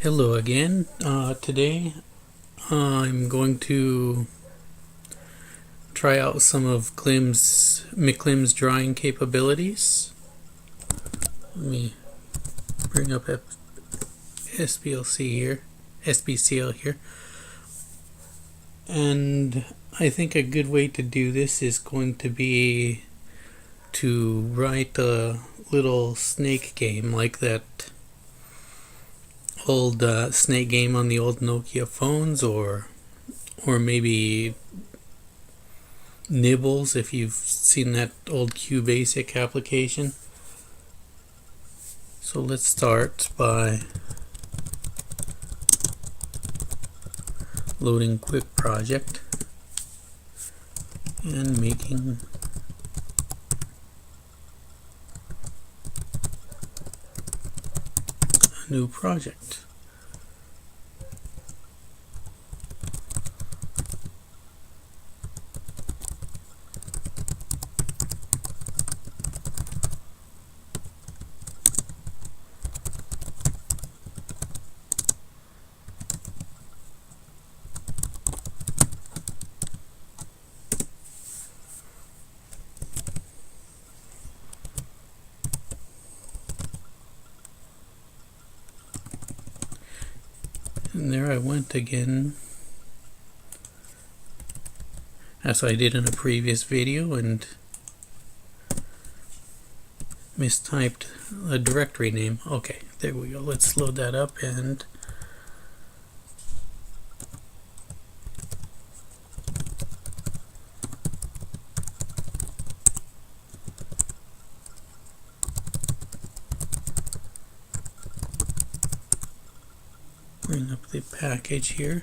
Hello again. Today I'm going to try out some of McCLIM's drawing capabilities. Let me bring up SBCL here. And I think a good way to do this is going to be to write a little snake game like that old snake game on the old Nokia phones, or maybe Nibbles if you've seen that old QBasic application. So let's start by loading quick project and making a new project. And there I went again, as I did in a previous video, and mistyped a directory name. Okay, there we go. Let's load that up and bring up the package here.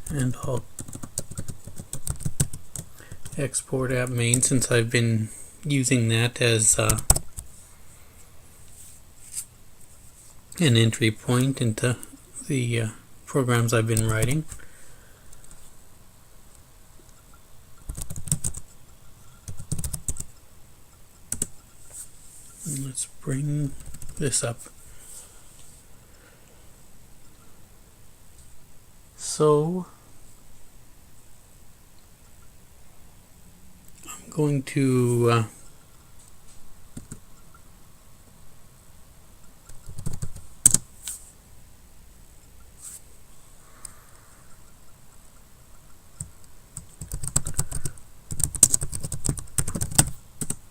And I'll export app main, since I've been using that as an entry point into the programs I've been writing. And let's bring this up. So I'm going to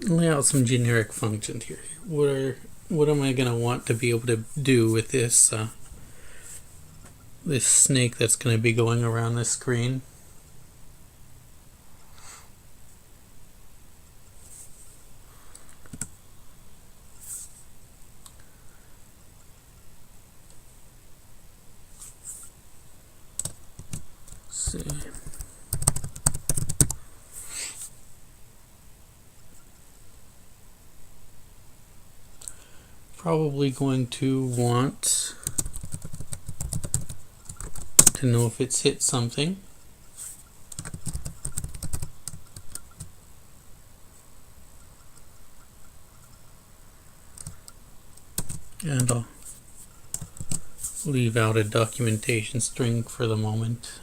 lay out some generic functions here. What am I going to want to be able to do with this this snake that's going to be going around the screen? Let's see. Probably going to want to know if it's hit something. And I'll leave out a documentation string for the moment.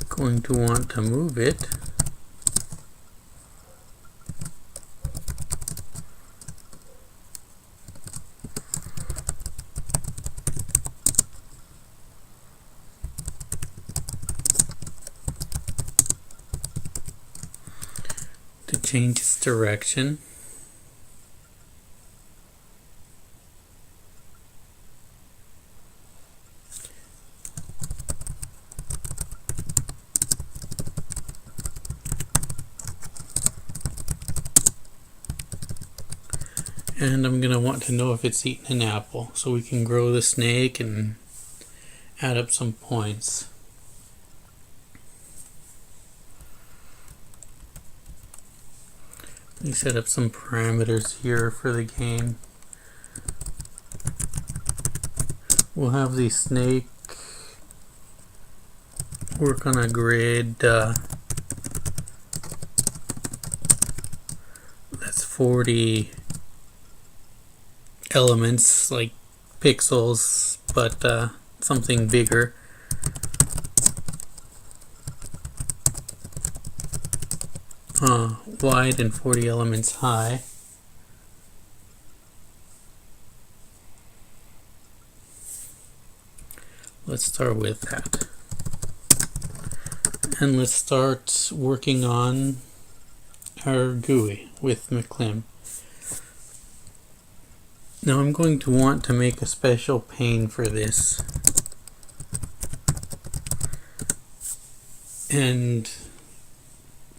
Going to want to move it. To change its direction. And I'm going to want to know if it's eaten an apple, so we can grow the snake and add up some points. me set up some parameters here for the game. We'll have the snake work on a grid that's 40 elements, like pixels, but something bigger. Wide and 40 elements high. Let's start with that. And let's start working on our GUI with McCLIM. Now I'm going to want to make a special pane for this. And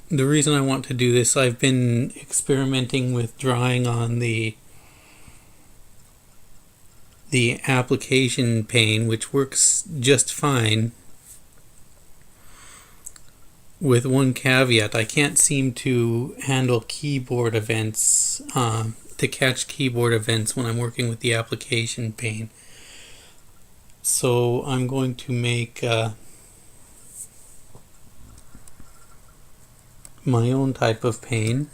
the reason I want to do this, I've been experimenting with drawing on the application pane, which works just fine, with one caveat. I can't seem to handle keyboard events, to catch keyboard events when I'm working with the application pane. So I'm going to make my own type of pane.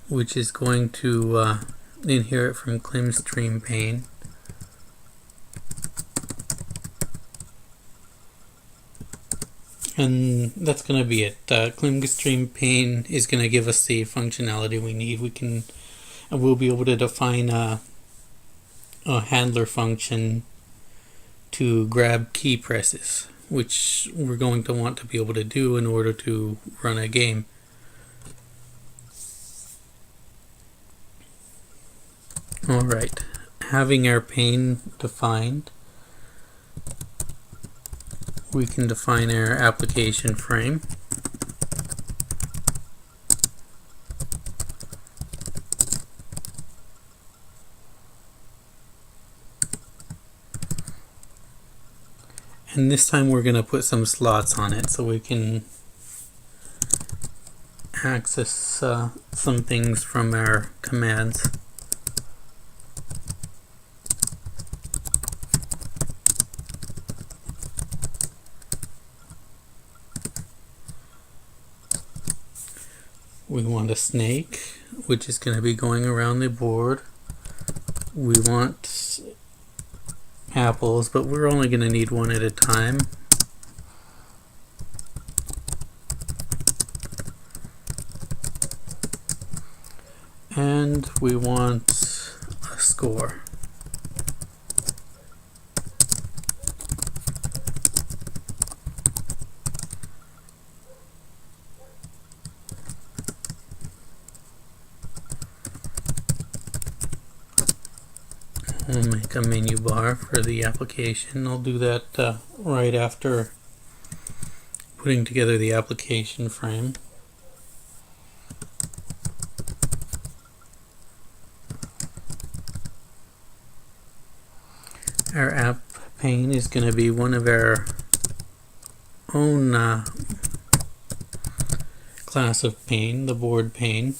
Which is going to inherit from McCLIM stream pane. And that's going to be it. McCLIM stream pane is going to give us the functionality we need. We'll be able to define a handler function to grab key presses, which we're going to want to be able to do in order to run a game. Alright, having our pane defined, we can define our application frame. And this time we're going to put some slots on it so we can access some things from our commands. We want a snake, which is going to be going around the board. We want apples, but we're only going to need one at a time. And we want a score. We'll make a menu bar for the application. I'll do that right after putting together the application frame. Our app pane is going to be one of our own class of pane, the board pane.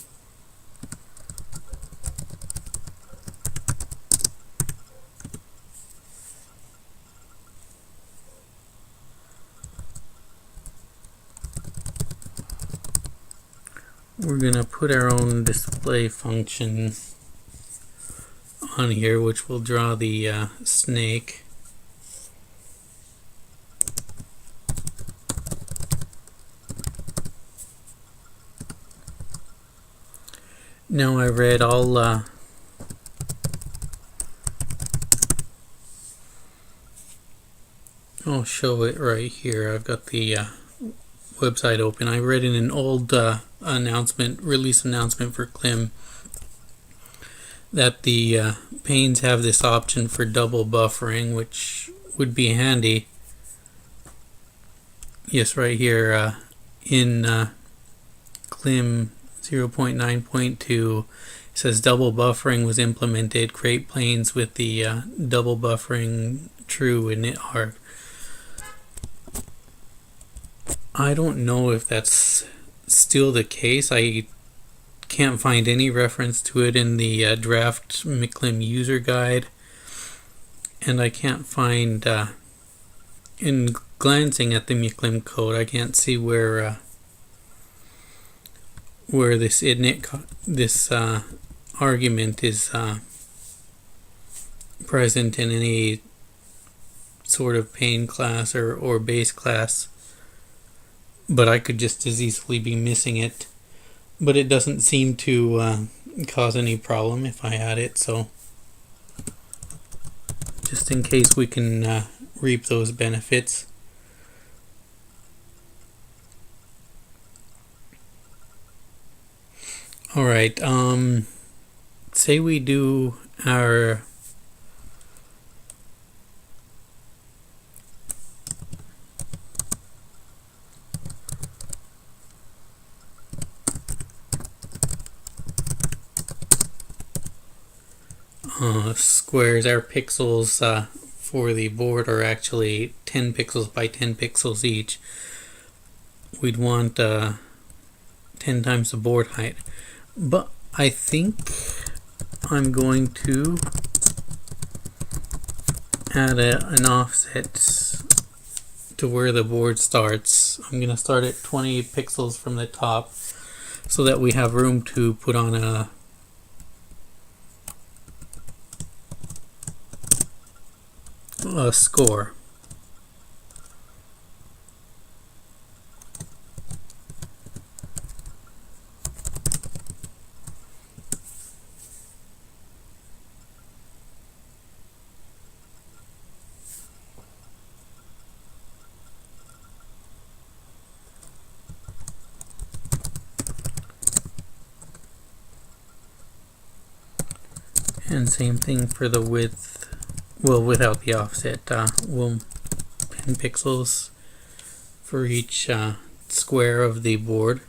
We're going to put our own display function on here, which will draw the snake. Now I read I'll show it right here. I've got the website open. I read in an old release announcement for McCLIM that the panes have this option for double buffering, which would be handy. Yes, right here in McCLIM 0.9.2 it says double buffering was implemented. Create planes with the double buffering true init arg. I don't know if that's still the case. I can't find any reference to it in the draft McCLIM user guide, and I can't find in glancing at the McCLIM code, I can't see where this argument is present in any sort of pane class or base class, but I could just as easily be missing it. But it doesn't seem to cause any problem if I add it, so just in case we can reap those benefits. Alright, say we do our squares, our pixels for the board are actually 10 pixels by 10 pixels each. We'd want 10 times the board height. But I think I'm going to add an offset to where the board starts. I'm going to start at 20 pixels from the top so that we have room to put on a score. And same thing for the width, well, without the offset, we'll 10 pixels for each square of the board.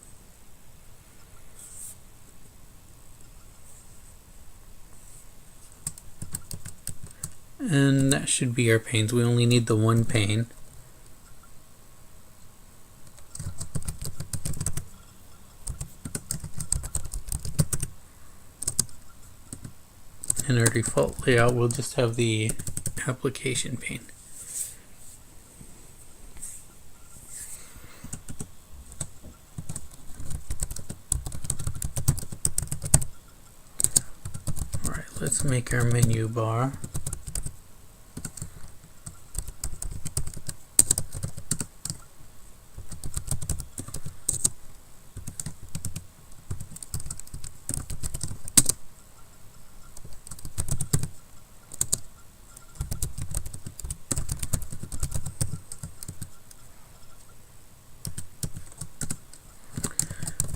And that should be our panes. We only need the one pane. In our default layout, we'll just have the application pane. Alright, let's make our menu bar.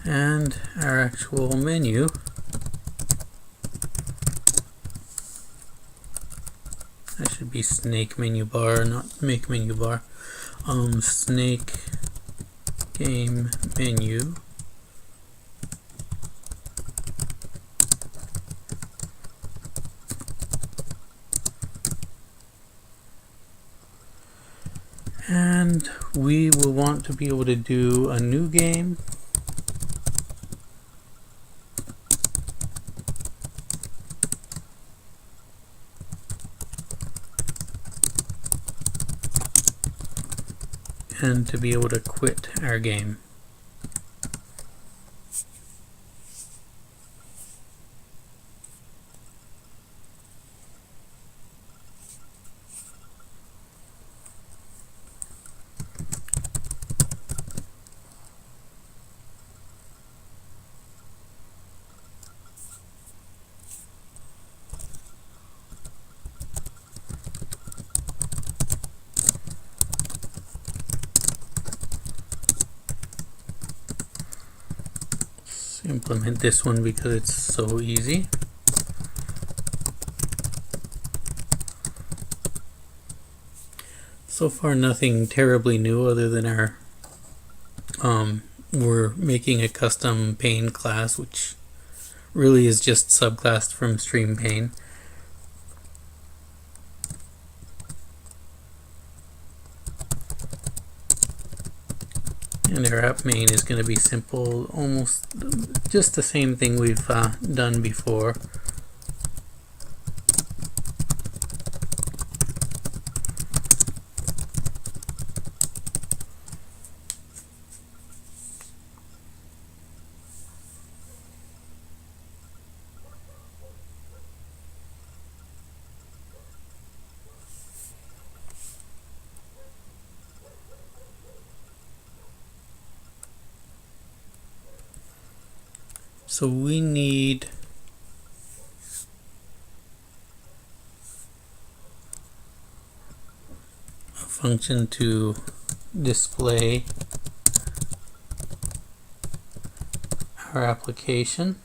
And our actual menu that should be snake menu bar, not make menu bar. Snake game menu. And we will want to be able to do a new game. And to be able to quit our game. Implement this one because it's so easy. So far nothing terribly new other than our we're making a custom pane class, which really is just subclassed from stream pane. And our app main is going to be simple, almost just the same thing we've done before. So we need a function to display our application.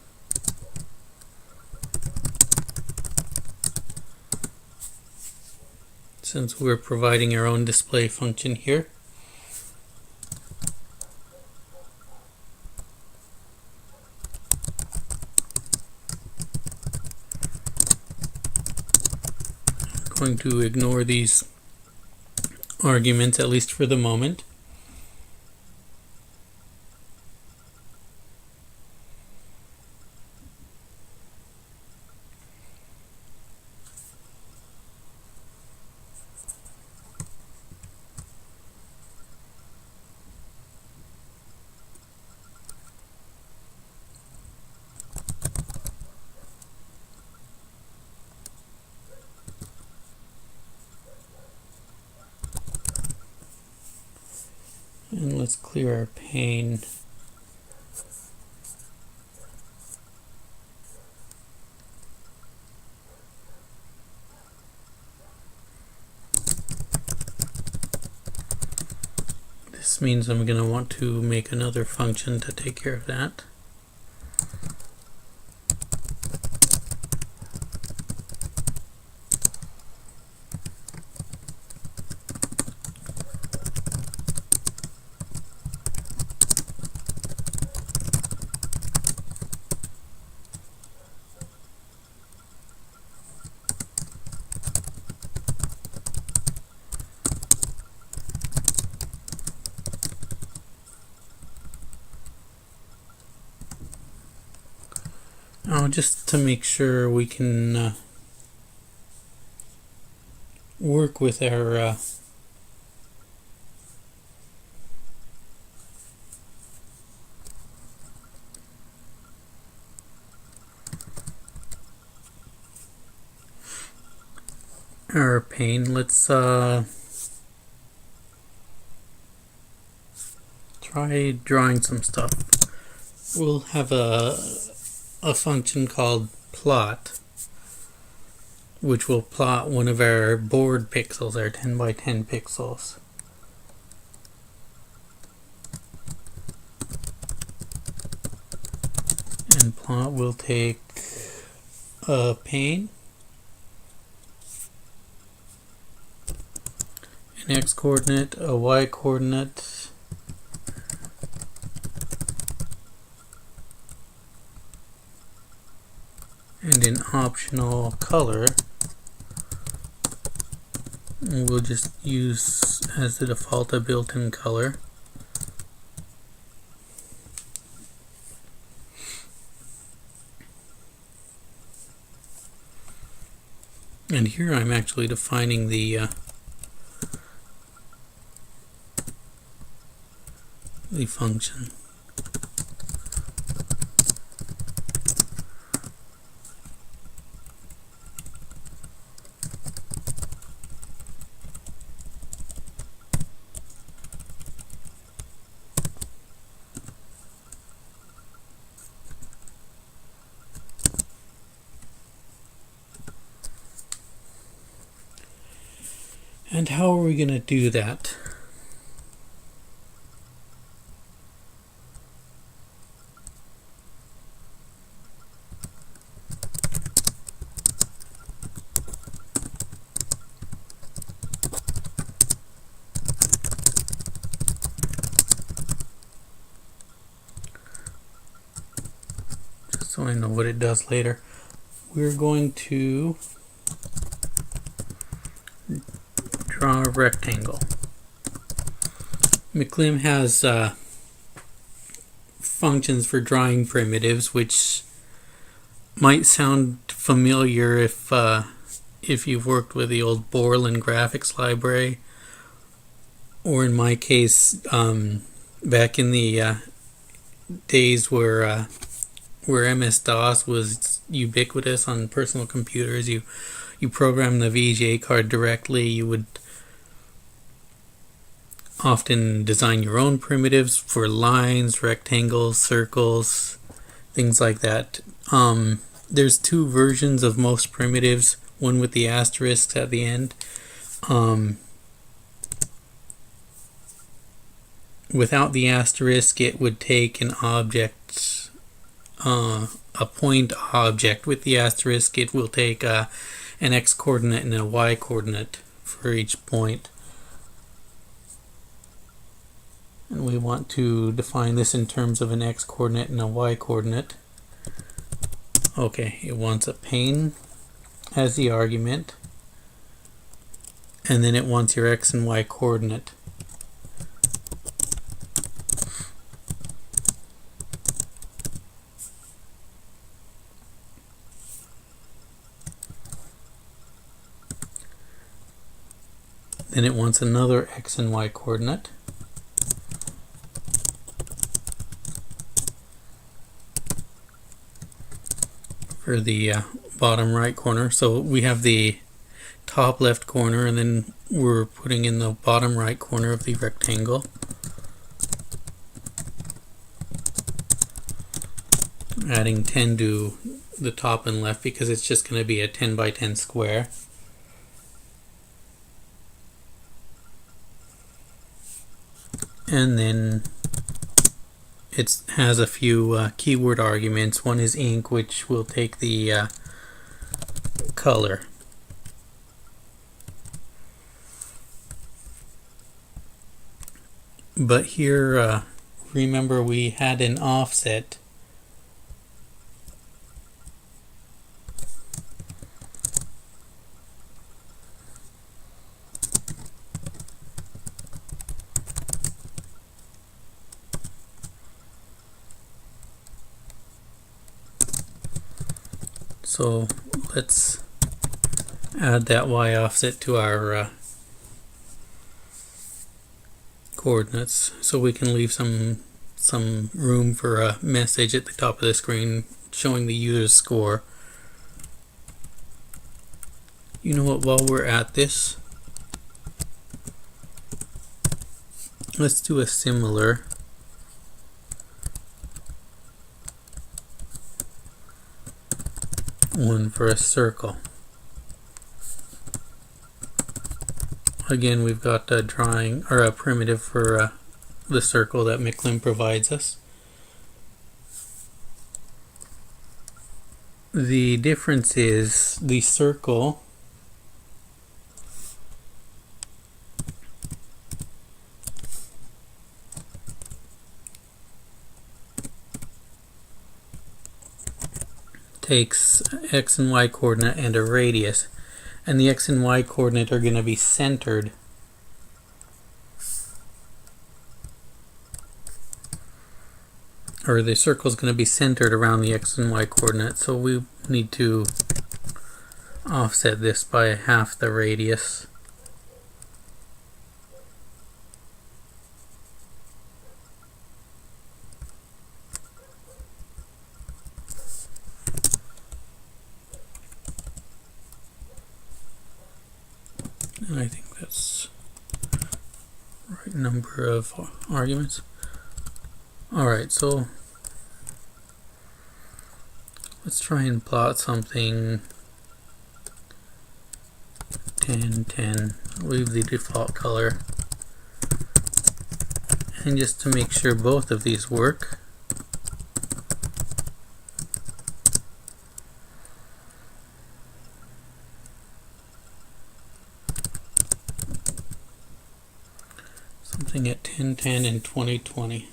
Since we're providing our own display function here. Going to ignore these arguments, at least for the moment. And let's clear our pane. This means I'm going to want to make another function to take care of that. Now, just to make sure we can work with our pane, let's try drawing some stuff. We'll have a function called plot, which will plot one of our board pixels, our 10 by 10 pixels. And plot will take a pane, an x coordinate, a y coordinate, and an optional color. And we'll just use as the default a built-in color. And here I'm actually defining the function. And how are we going to do that? Just so I know what it does later. We're going to draw a rectangle. McCLIM has functions for drawing primitives, which might sound familiar if you've worked with the old Borland graphics library, or in my case, back in the days where MS-DOS was ubiquitous on personal computers. You program the VGA card directly. You would often design your own primitives for lines, rectangles, circles, things like that. There's two versions of most primitives, one with the asterisks at the end. Without the asterisk, it would take an object, a point object. With the asterisk, it will take an x coordinate and a y coordinate for each point. And we want to define this in terms of an x coordinate and a y coordinate. Okay, it wants a pane as the argument, and then it wants your x and y coordinate. Then it wants another x and y coordinate. For the bottom right corner. So we have the top left corner, and then we're putting in the bottom right corner of the rectangle. Adding 10 to the top and left because it's just going to be a 10 by 10 square. And then it has a few keyword arguments. One is ink, which will take the color. But here, remember we had an offset. So let's add that y offset to our coordinates, so we can leave some room for a message at the top of the screen showing the user's score. You know what, while we're at this, let's do a similar one for a circle. Again, we've got a drawing or a primitive for the circle that McCLIM provides us. The difference is the circle takes x and y coordinate and a radius, and the x and y coordinate are going to be centered. Or the circle is going to be centered around the x and y coordinate, so we need to offset this by half the radius. And I think that's the right number of arguments. Alright, so let's try and plot something 10, 10, leave the default color. And just to make sure both of these work, something at 10, 10 and 20, 20.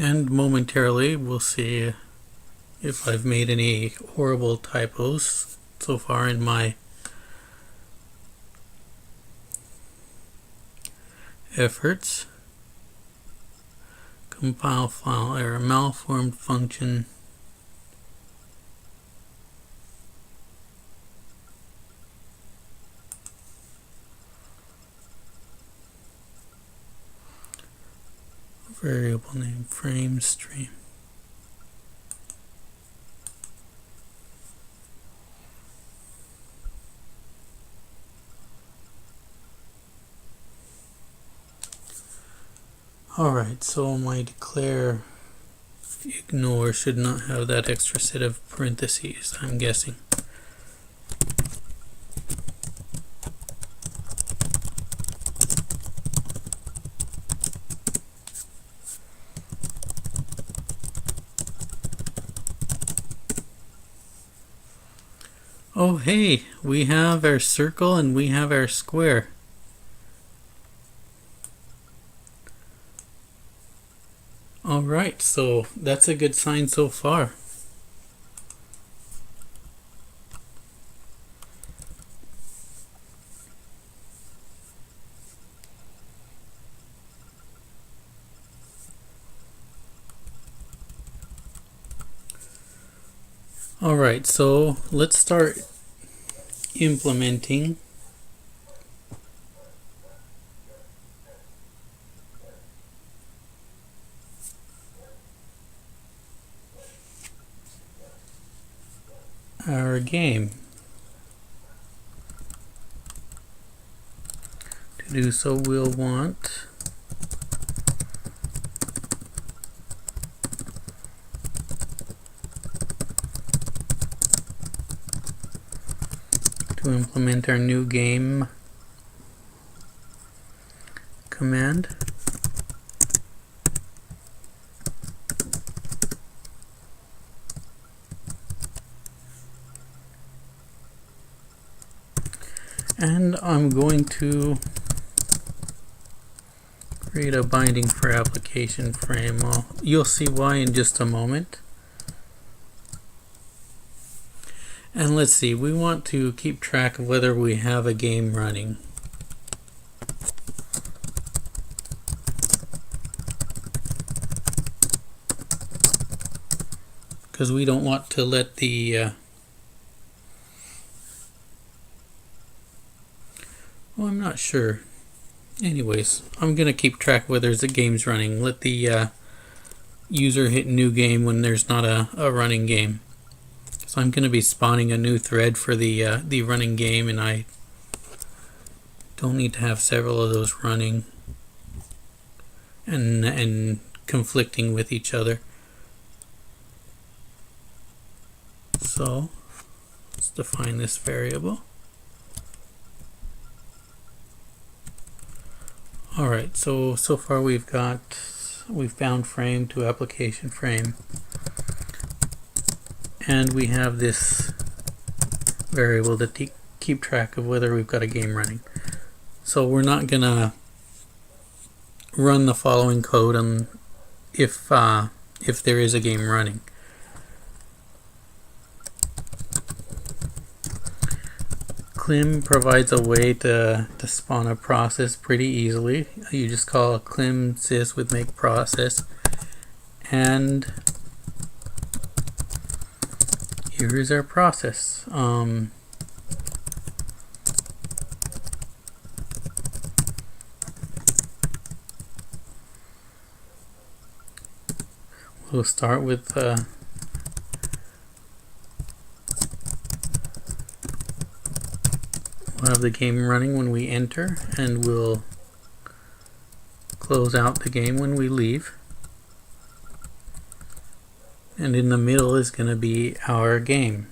And momentarily we'll see if I've made any horrible typos so far in my efforts. Compile file error, malformed function. Variable name frame stream. Alright, so my declare ignore should not have that extra set of parentheses, I'm guessing. Oh hey, we have our circle and we have our square. Alright, so that's a good sign so far. Alright, so let's start implementing our game. To do so, we'll want to implement our new game command. And I'm going to create a binding for application frame. You'll see why in just a moment. And let's see, we want to keep track of whether we have a game running. Because we don't want to let the well, I'm not sure. Anyways, I'm gonna keep track whether the game's running. Let the user hit new game when there's not a running game. So I'm gonna be spawning a new thread for the running game, and I don't need to have several of those running and conflicting with each other. So let's define this variable. Alright, so far we've bound frame to application frame, and we have this variable to keep track of whether we've got a game running. So we're not gonna run the following code if there is a game running. McCLIM provides a way to spawn a process pretty easily. You just call a McCLIM sys with make process, and here is our process. We'll start with we'll have the game running when we enter, and we'll close out the game when we leave. And in the middle is going to be our game.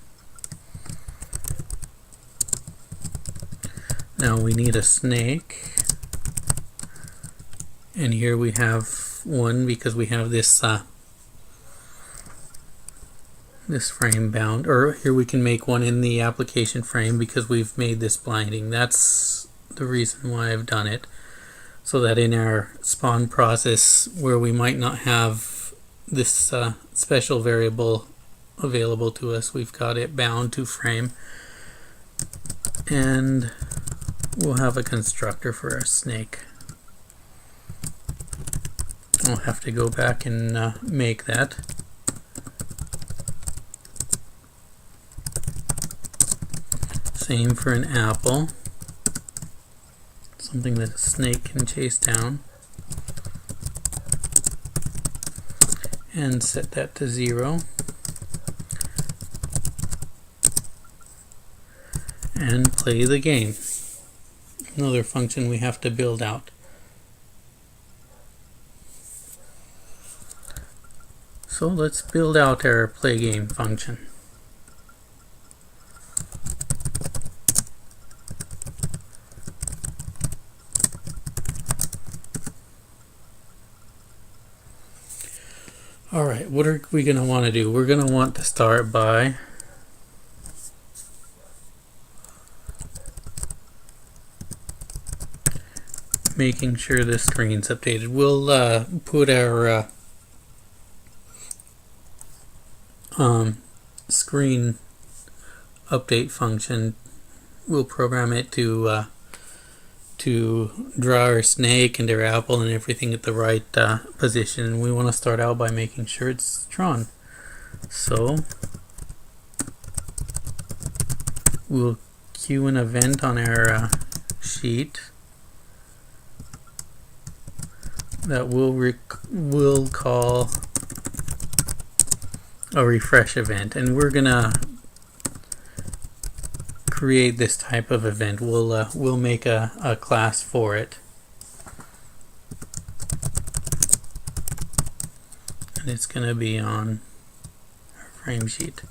Now we need a snake, and here we have one because we have this this frame bound, or here we can make one in the application frame because we've made this blinding. That's the reason why I've done it, so that in our spawn process where we might not have this special variable available to us. We've got it bound to frame, and we'll have a constructor for our snake. I'll have to go back and make that. Same for an apple, something that a snake can chase down, and set that to 0. And play the game. Another function we have to build out. So let's build out our play game function. Alright, what are we going to want to do? We're going to want to start by making sure the screen's updated. We'll put our screen update function. We'll program it to draw our snake and our apple and everything at the right position. We want to start out by making sure it's drawn. So we'll queue an event on our sheet that we'll call a refresh event, and we're gonna create this type of event. We'll make a class for it, and it's gonna be on our frame sheet,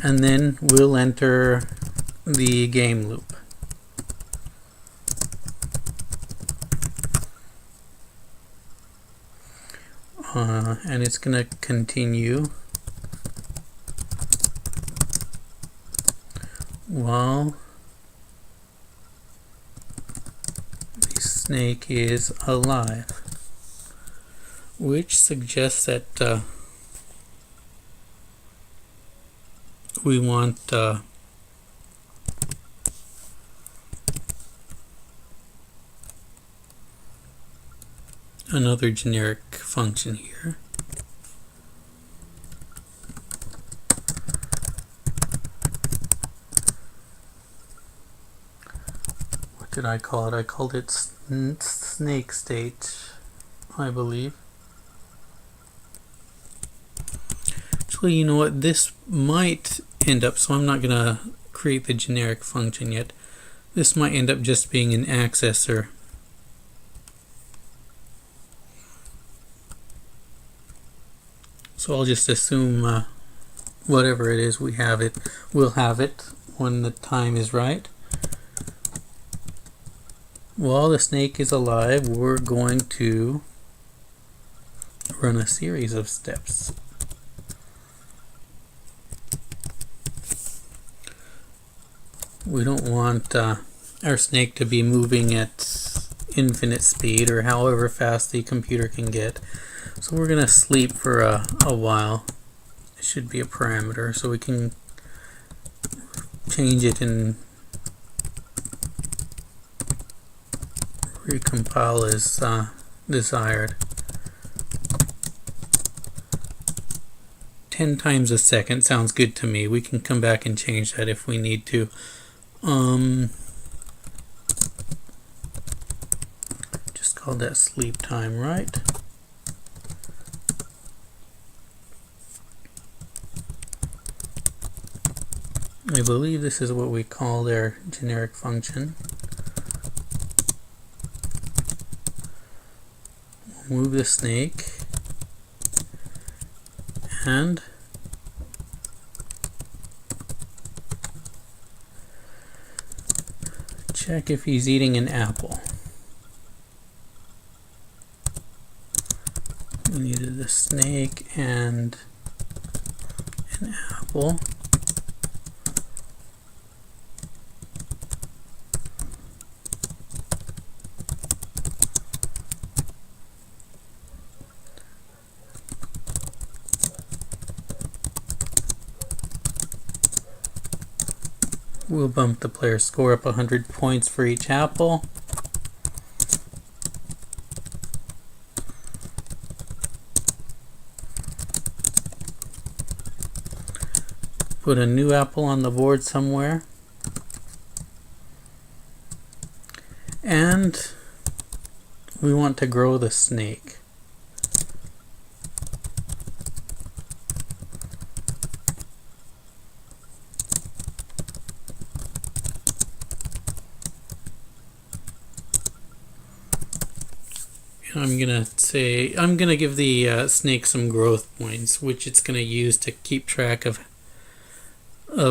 and then we'll enter the game loop. And it's going to continue while the snake is alive, which suggests that we want another generic function here. What did I call it? I called it snake state, I believe. Actually, you know what? This might end up, so I'm not going to create the generic function yet. This might end up just being an accessor. So I'll just assume whatever it is, we'll have it when the time is right. While the snake is alive, we're going to run a series of steps. We don't want our snake to be moving at infinite speed or however fast the computer can get. So we're going to sleep for a while. It should be a parameter, so we can change it and recompile as desired. 10 times a second sounds good to me. We can come back and change that if we need to. Just called that sleep time, right? I believe this is what we call their generic function. We'll move the snake and check if he's eating an apple. We needed a snake and an apple. We'll bump the player score up 100 points for each apple. Put a new apple on the board somewhere. And we want to grow the snake. I'm gonna give the snake some growth points, which it's gonna use to keep track of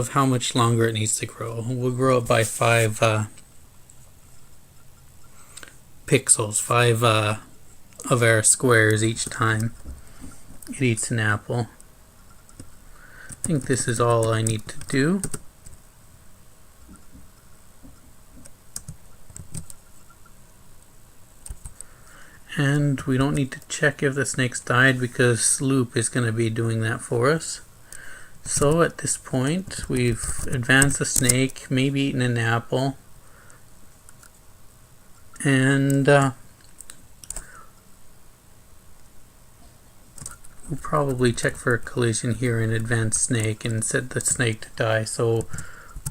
how much longer it needs to grow. We'll grow it by 5 pixels, 5 of our squares each time it eats an apple. I think this is all I need to do. And we don't need to check if the snake's died because loop is going to be doing that for us. So at this point we've advanced the snake, maybe eaten an apple, and we'll probably check for a collision here in advanced snake and set the snake to die, so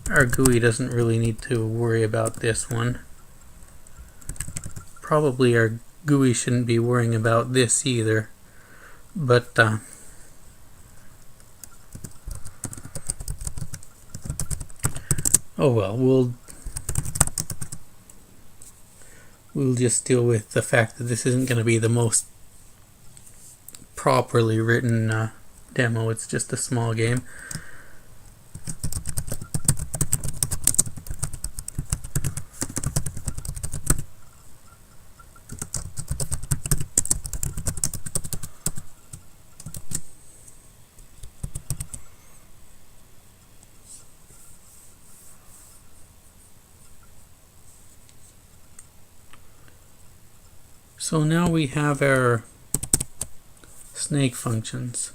our GUI doesn't really need to worry about this one. Probably our GUI shouldn't be worrying about this either, but oh well, we'll just deal with the fact that this isn't going to be the most properly written demo. It's just a small game. So now we have our snake functions.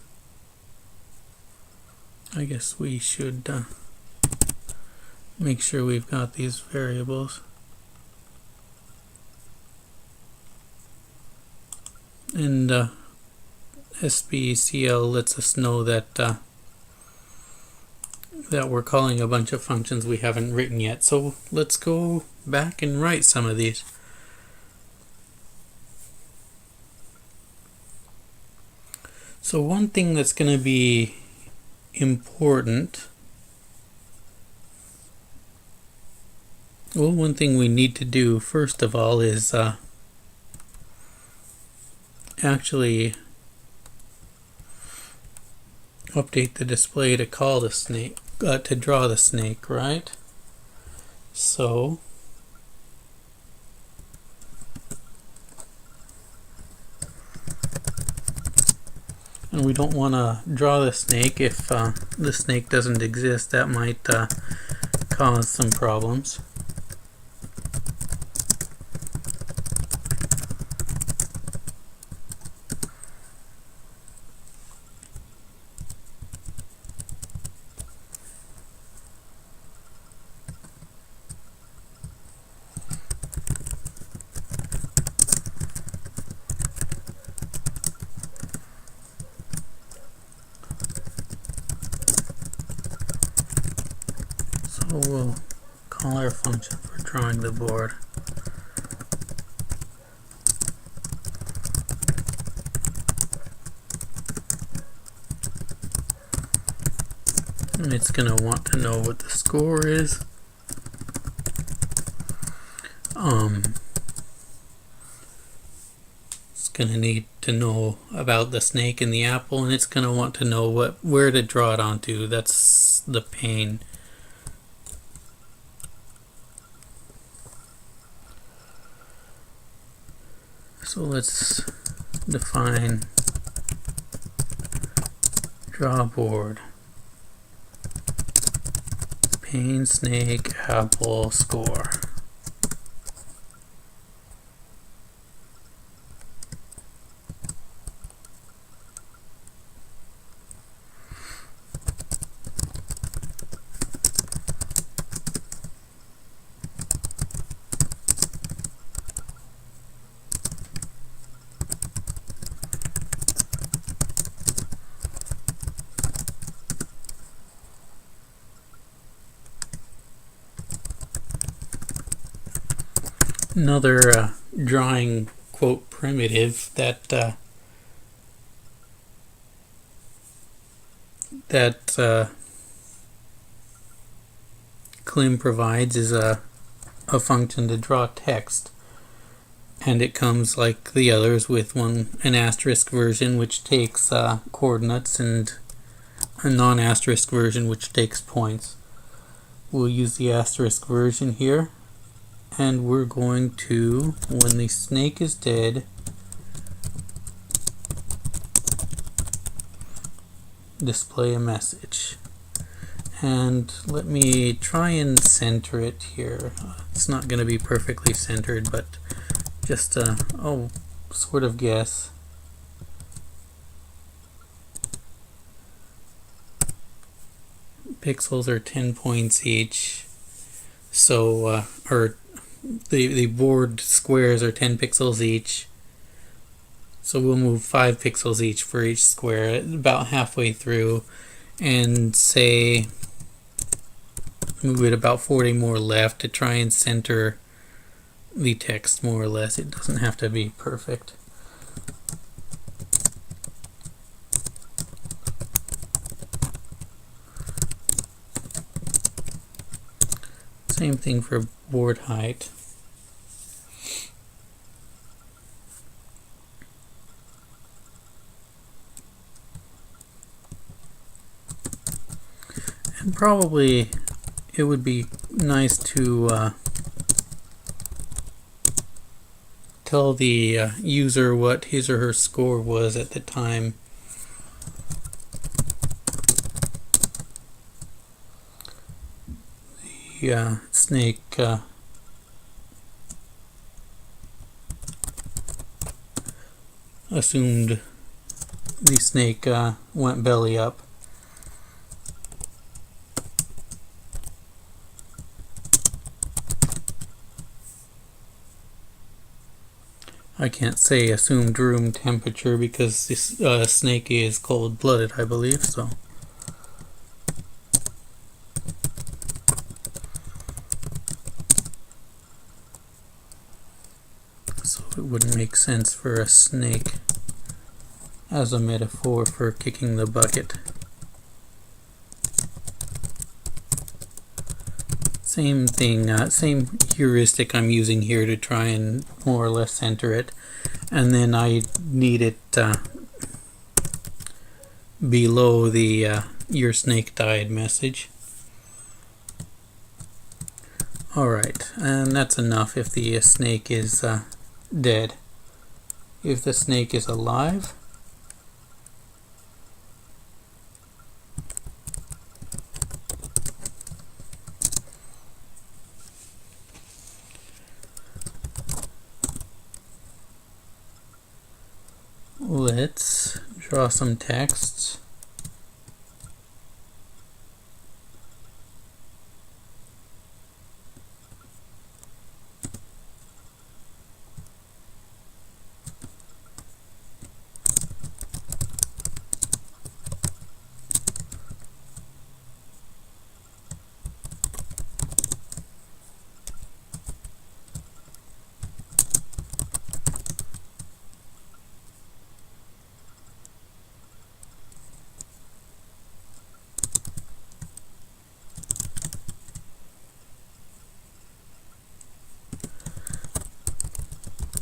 I guess we should make sure we've got these variables. And SBCL lets us know that that we're calling a bunch of functions we haven't written yet. So let's go back and write some of these. So one thing that's going to be important, well, one thing we need to do first of all is actually update the display to call the snake, to draw the snake, right? So and we don't want to draw the snake if the snake doesn't exist. That might cause some problems. So we'll call our function for drawing the board. And it's going to want to know what the score is. It's going to need to know about the snake and the apple, and it's going to want to know where to draw it onto. That's the pane. So let's define draw board, pane, snake, apple, score. another drawing quote primitive that McCLIM provides is a function to draw text, and it comes like the others with an asterisk version which takes coordinates and a non-asterisk version which takes points. We'll use the asterisk version here, and we're going to, when the snake is dead, display a message. And let me try and center it here. It's not going to be perfectly centered, but just sort of guess. Pixels are 10 points each, so or the board squares are 10 pixels each, so we'll move 5 pixels each for each square about halfway through, and say move it about 40 more left to try and center the text more or less. It doesn't have to be perfect. Same thing for board height. And probably it would be nice to tell the user what his or her score was at the time. The snake assumed the snake went belly up. I can't say assumed room temperature because this snake is cold-blooded, I believe, so. So it wouldn't make sense for a snake as a metaphor for kicking the bucket. Same thing, same heuristic I'm using here to try and more or less center it. And then I need it below the your snake died message. Alright, and that's enough if the snake is dead. If the snake is alive, let's draw some text.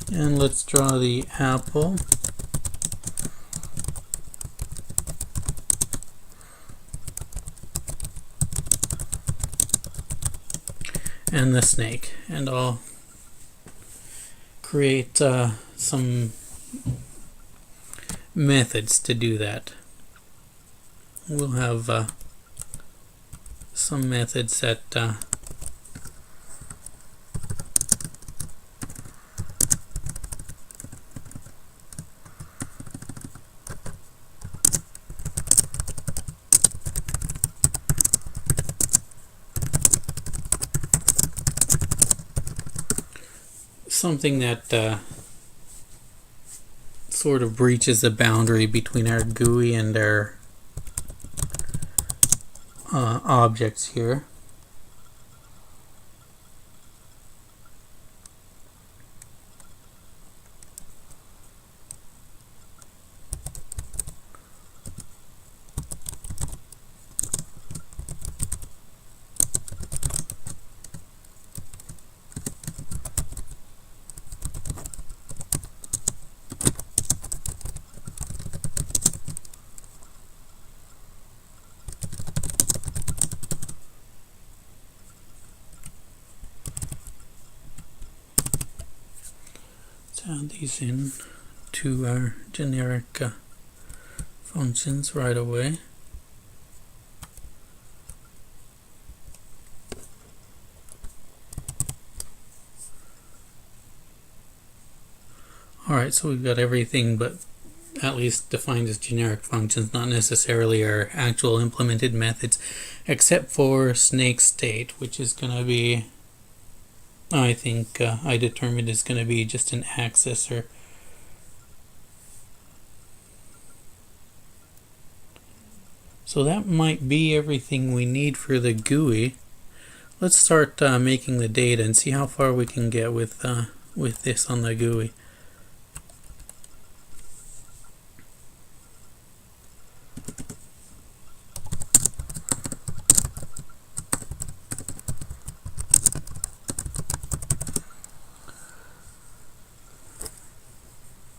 And let's draw the apple. And the snake. And I'll create some methods to do that. We'll have some methods that something that sort of breaches the boundary between our GUI and our objects here. add these in to our generic functions right away. Alright, so we've got everything but at least defined as generic functions, not necessarily our actual implemented methods, except for snake state, which is going to be, I think I determined is going to be just an accessor. So that might be everything we need for the GUI. Let's start making the data and see how far we can get with this on the GUI.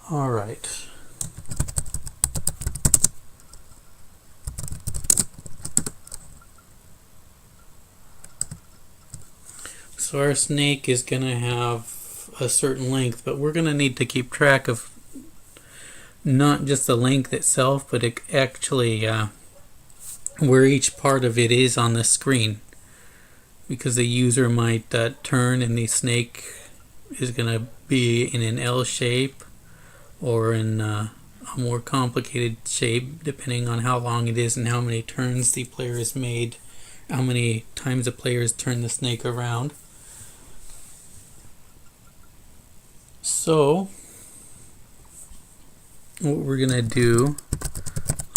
All right. So our snake is going to have a certain length, but we're going to need to keep track of not just the length itself, but actually where each part of it is on the screen, because the user might turn and the snake is going to be in an L shape or in a more complicated shape, depending on how long it is and how many turns the player has made, how many times the player has turned the snake around. So what we're going to do,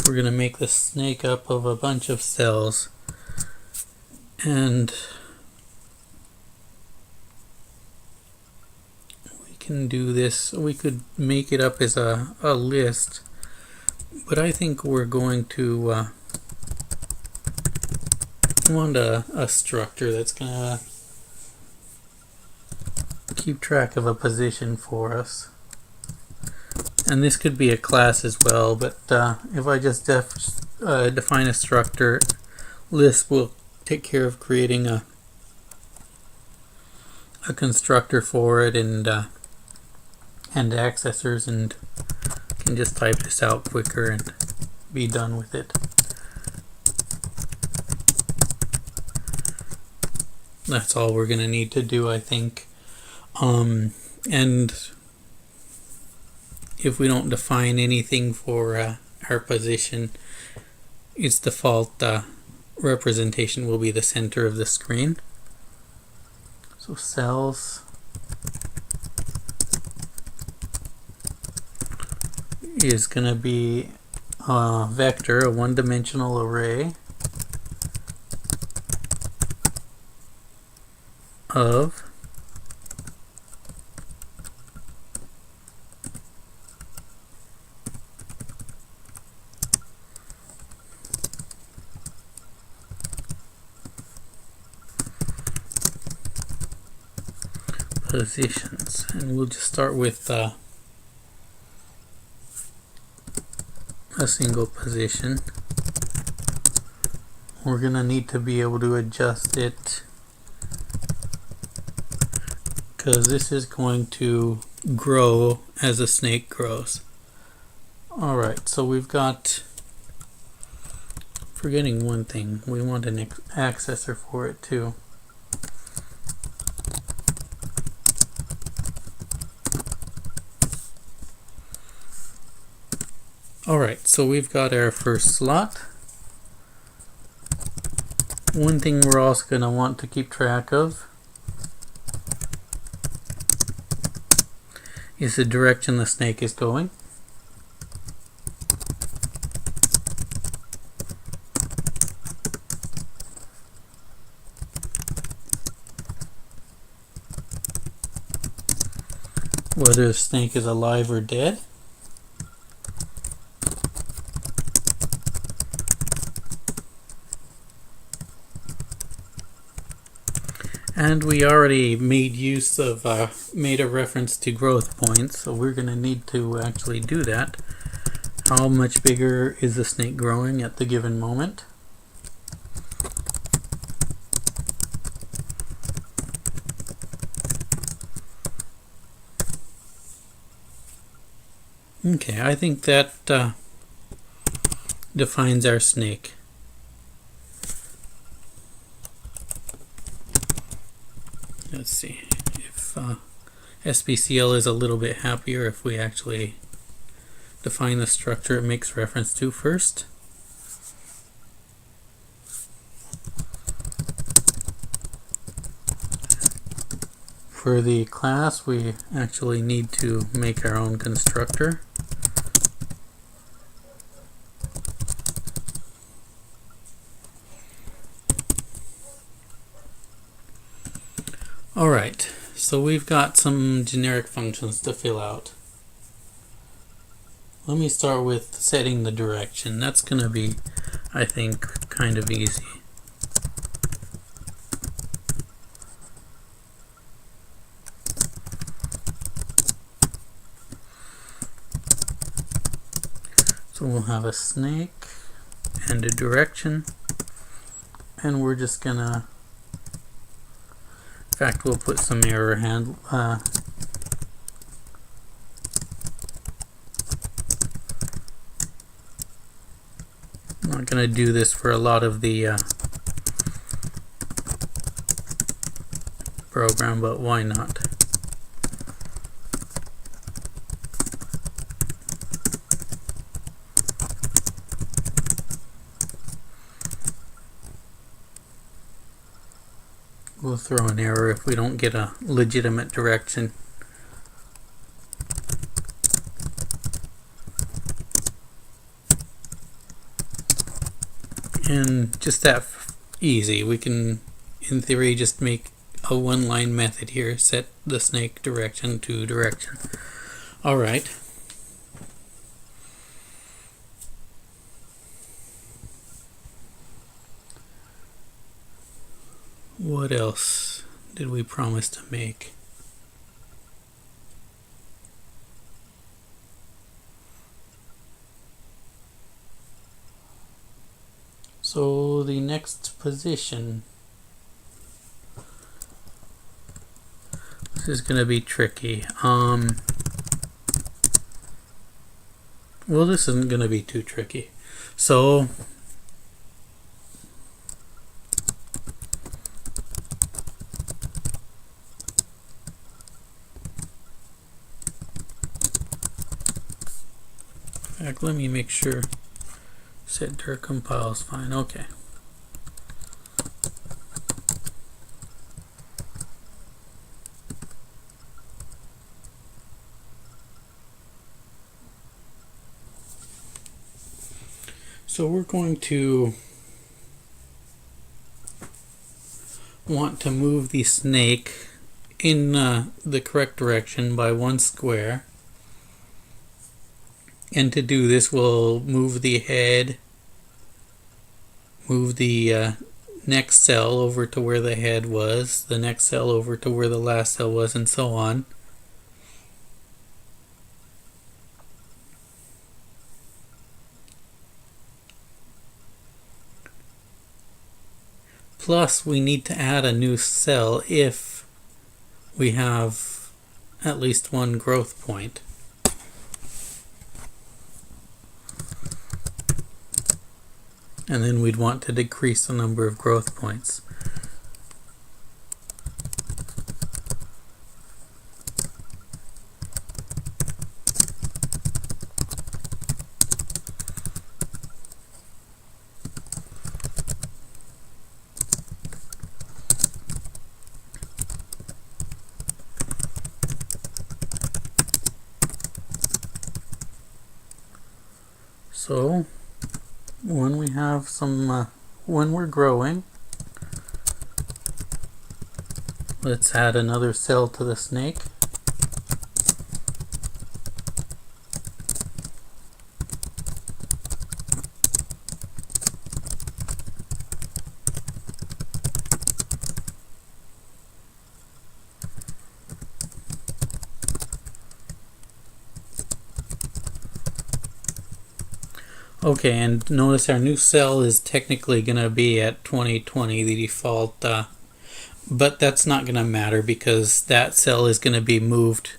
we're going to make the snake up of a bunch of cells, and we can do this. We could make it up as a list, but I think we're going to want a structure that's going to keep track of a position for us. And this could be a class as well, but if I just define a structure, Lisp will take care of creating a constructor for it and accessors, and can just type this out quicker and be done with it. That's all we're going to need to do, I think. And if we don't define anything for our position, its default representation will be the center of the screen. So cells is going to be a vector, a one-dimensional array of positions, and we'll just start with a single position. We're going to need to be able to adjust it because this is going to grow as the snake grows. Alright, so we've got, forgetting one thing, we want an accessor for it too. Alright, so we've got our first slot. One thing we're also going to want to keep track of is the direction the snake is going. Whether the snake is alive or dead. And we already made use of, made a reference to growth points, so we're going to need to actually do that. How much bigger is the snake growing at the given moment? Okay, I think that defines our snake. Let's see if SBCL is a little bit happier if we actually define the structure it makes reference to first. For the class, we actually need to make our own constructor. Alright, so we've got some generic functions to fill out. Let me start with setting the direction. That's going to be, I think, kind of easy. So we'll have a snake and a direction, and we're just going to, in fact, we'll put some error handle. I'm not going to do this for a lot of the program, but why not? We'll throw an error if we don't get a legitimate direction. And just that easy. We can, in theory, just make a one-line method here. Set the snake direction to direction. Alright. What else did we promise to make? So the next position, this is going to be tricky. Well, this isn't going to be too tricky. So in fact, let me make sure set dir compiles fine. Okay. So we're going to want to move the snake in the correct direction by 1 square. And to do this, we'll move the head, move the next cell over to where the head was, the next cell over to where the last cell was, and so on. Plus, we need to add a new cell if we have at least one growth point. And then we'd want to decrease the number of growth points. So when we have some, when we're growing, let's add another cell to the snake. Okay, and notice our new cell is technically going to be at 2020, the default, but that's not going to matter because that cell is going to be moved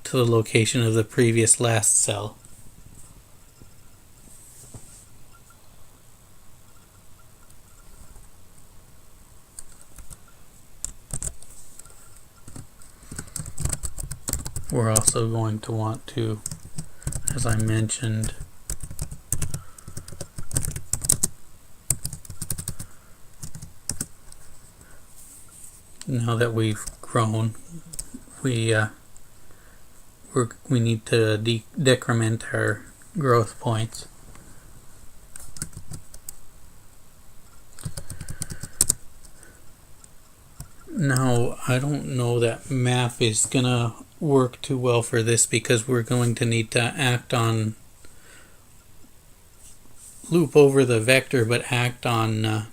to the location of the previous last cell. We're also going to want to, as I mentioned, now that we've grown, we need to decrement our growth points. Now, I don't know that map is gonna work too well for this, because we're going to need to act on, loop over the vector, but act on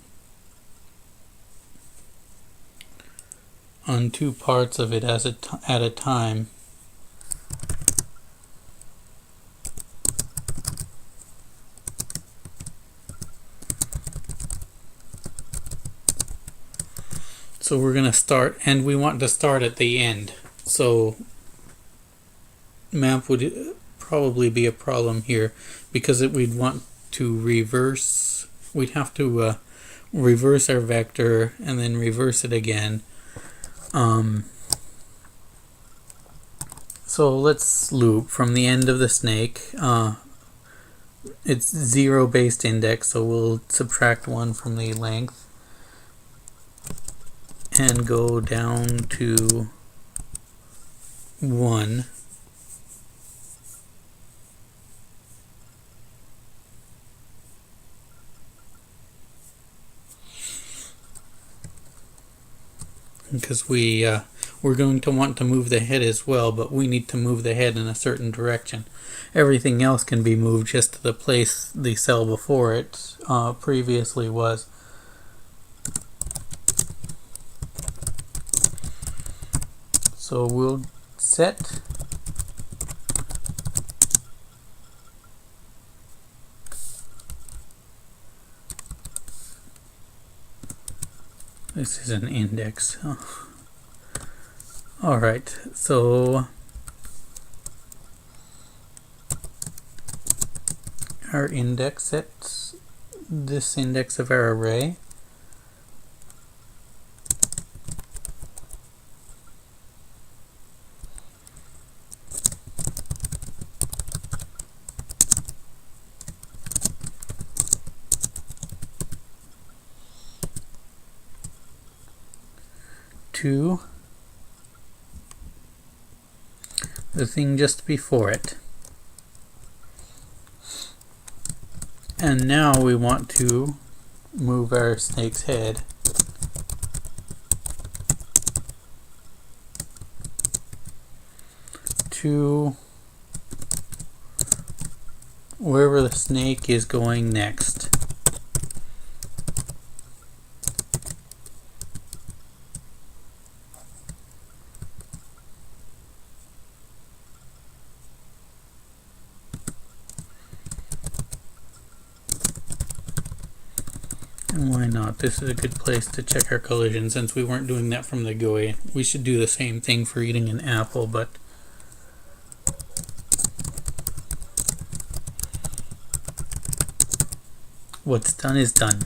two parts of it at a time. So we're going to start, and we want to start at the end. So map would probably be a problem here, because we'd want to reverse, we'd have to reverse our vector and then reverse it again. So let's loop from the end of the snake. It's 0 based index, so we'll subtract 1 from the length and go down to 1. Because we're going to want to move the head as well, but we need to move the head in a certain direction. Everything else can be moved just to the place the cell before it previously was. So we'll set this is an index. Oh. Alright, so our index sets this index of our array. To the thing just before it. And now we want to move our snake's head to wherever the snake is going next. And why not? This is a good place to check our collision, since we weren't doing that from the GUI. We should do the same thing for eating an apple, but what's done is done.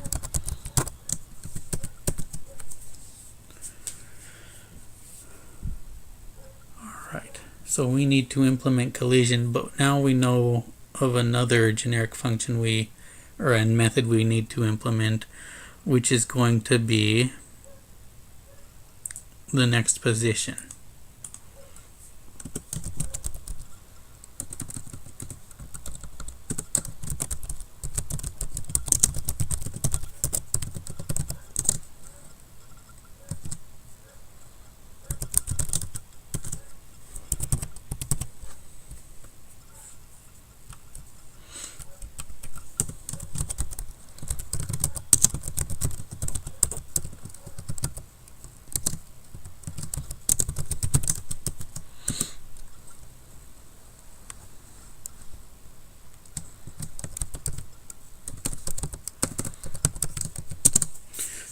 Alright, so we need to implement collision, but now we know of another generic function or a method we need to implement, which is going to be the next position.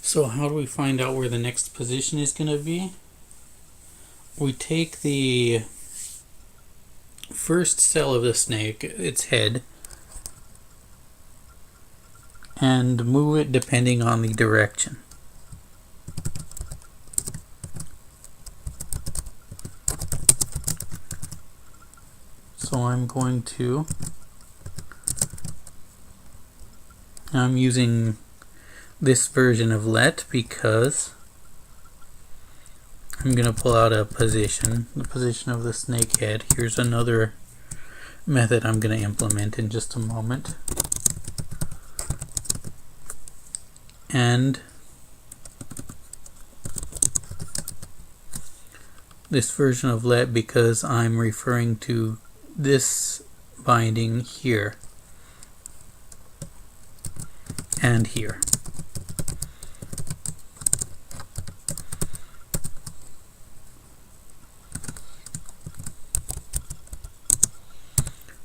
So how do we find out where the next position is going to be? We take the first cell of the snake, its head, and move it depending on the direction. So I'm using this version of let because I'm going to pull out a position, the position of the snake head. Here's another method I'm going to implement in just a moment. And this version of let because I'm referring to this binding here and here.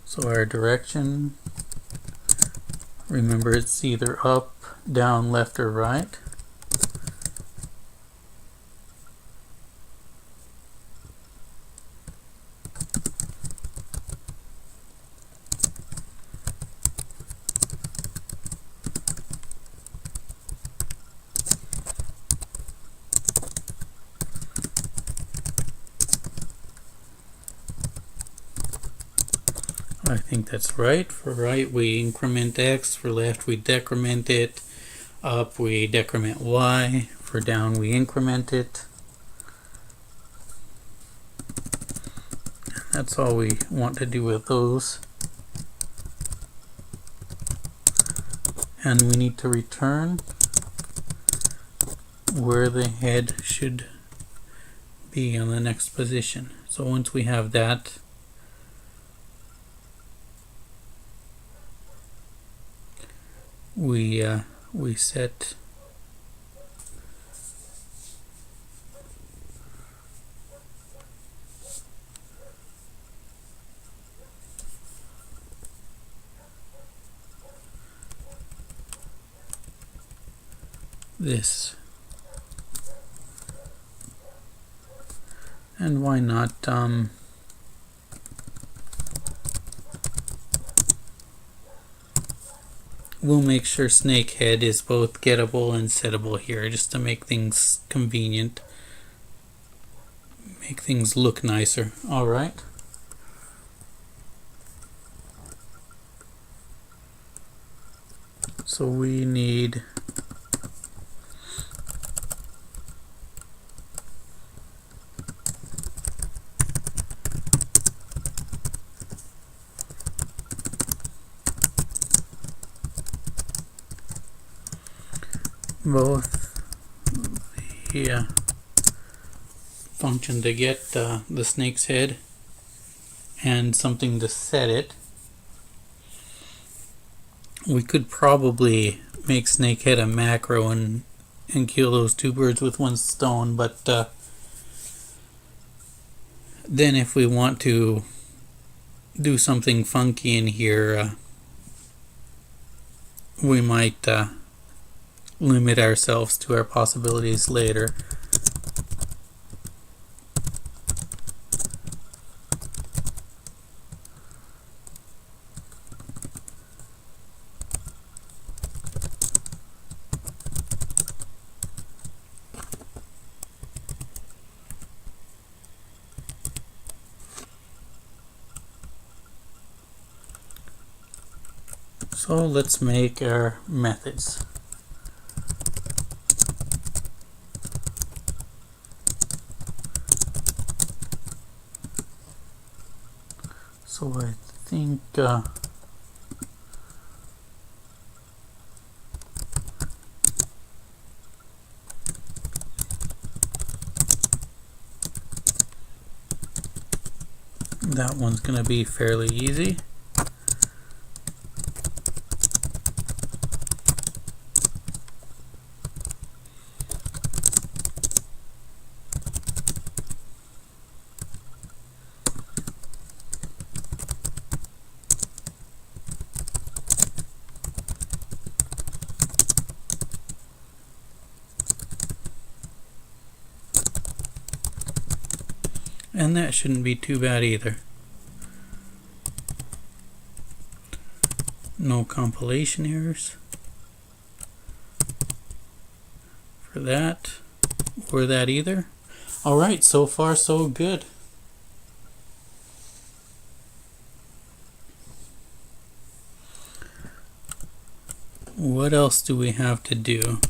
So our direction, remember it's either up, down, left, or right. I think that's right. For right we increment x, for left we decrement it, up we decrement y, for down we increment it. That's all we want to do with those. And we need to return where the head should be on the next position. So once we have that, we set this. And why not we'll make sure snakehead is both gettable and settable here, just to make things convenient, make things look nicer. Alright. So we need both the function to get the snake's head and something to set it. We could probably make snakehead a macro and kill those two birds with one stone, but then if we want to do something funky in here, we might limit ourselves to our possibilities later. So let's make our methods. So I think that one's going to be fairly easy. And that shouldn't be too bad either. No compilation errors for that or that either. Alright, so far so good. What else do we have to do?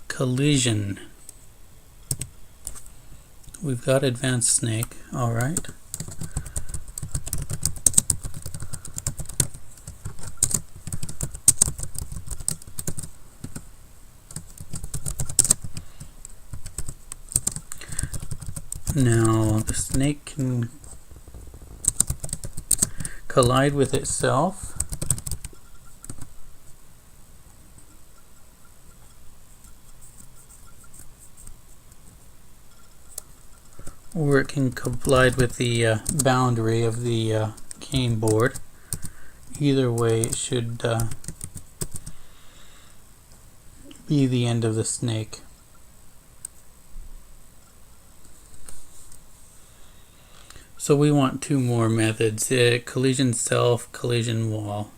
Collision. We've got advanced snake, alright. Now the snake can collide with itself. Or it can collide with the boundary of the game board. Either way, it should be the end of the snake. So we want two more methods, collision self, collision wall.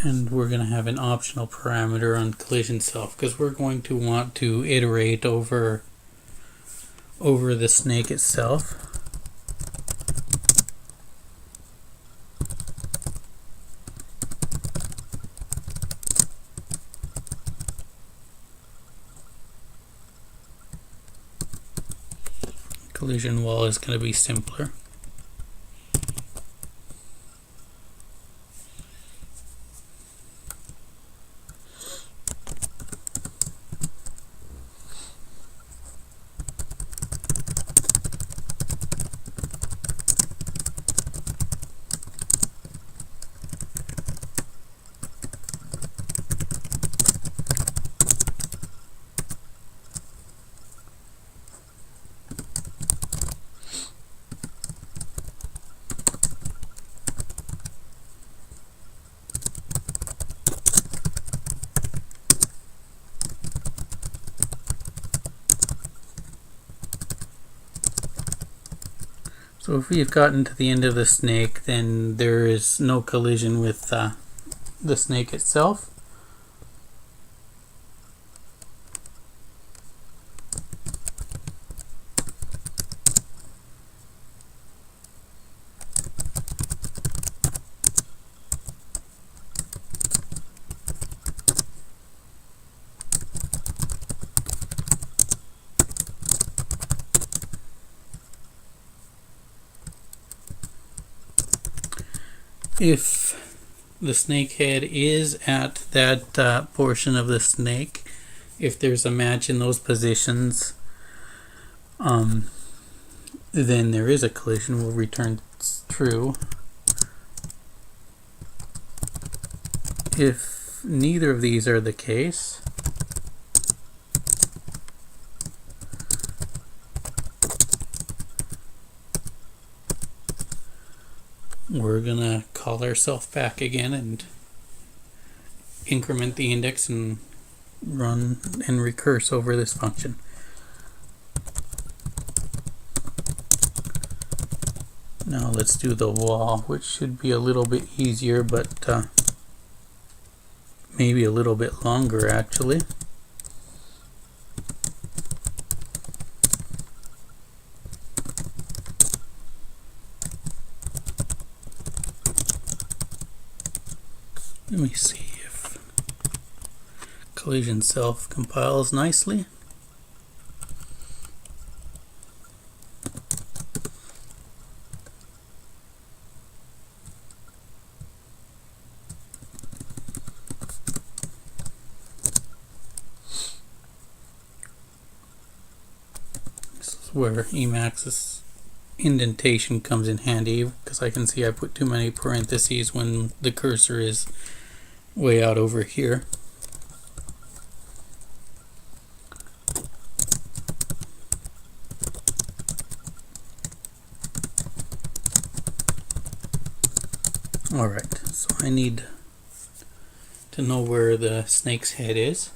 And we're going to have an optional parameter on collision self because we're going to want to iterate over the snake itself. Collision wall is going to be simpler. So if we've gotten to the end of the snake, then there is no collision with the snake itself. If the snake head is at that portion of the snake, if there's a match in those positions, then there is a collision. We'll return true. If neither of these are the case, we're gonna call ourselves back again and increment the index and run and recurse over this function. Now let's do the wall, which should be a little bit easier, but maybe a little bit longer actually. Let me see if collision self compiles nicely. This is where Emacs's indentation comes in handy, because I can see I put too many parentheses when the cursor is way out over here. Alright, so I need to know where the snake's head is.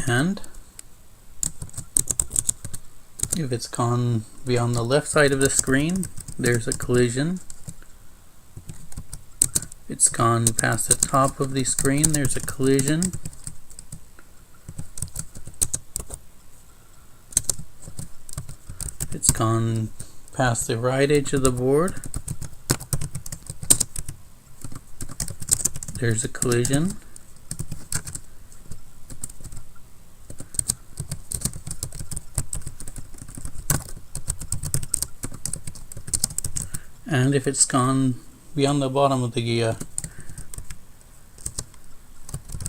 And if it's gone beyond the left side of the screen, there's a collision. If it's gone past the top of the screen, there's a collision. If it's gone past the right edge of the board, there's a collision. And if it's gone beyond the bottom of the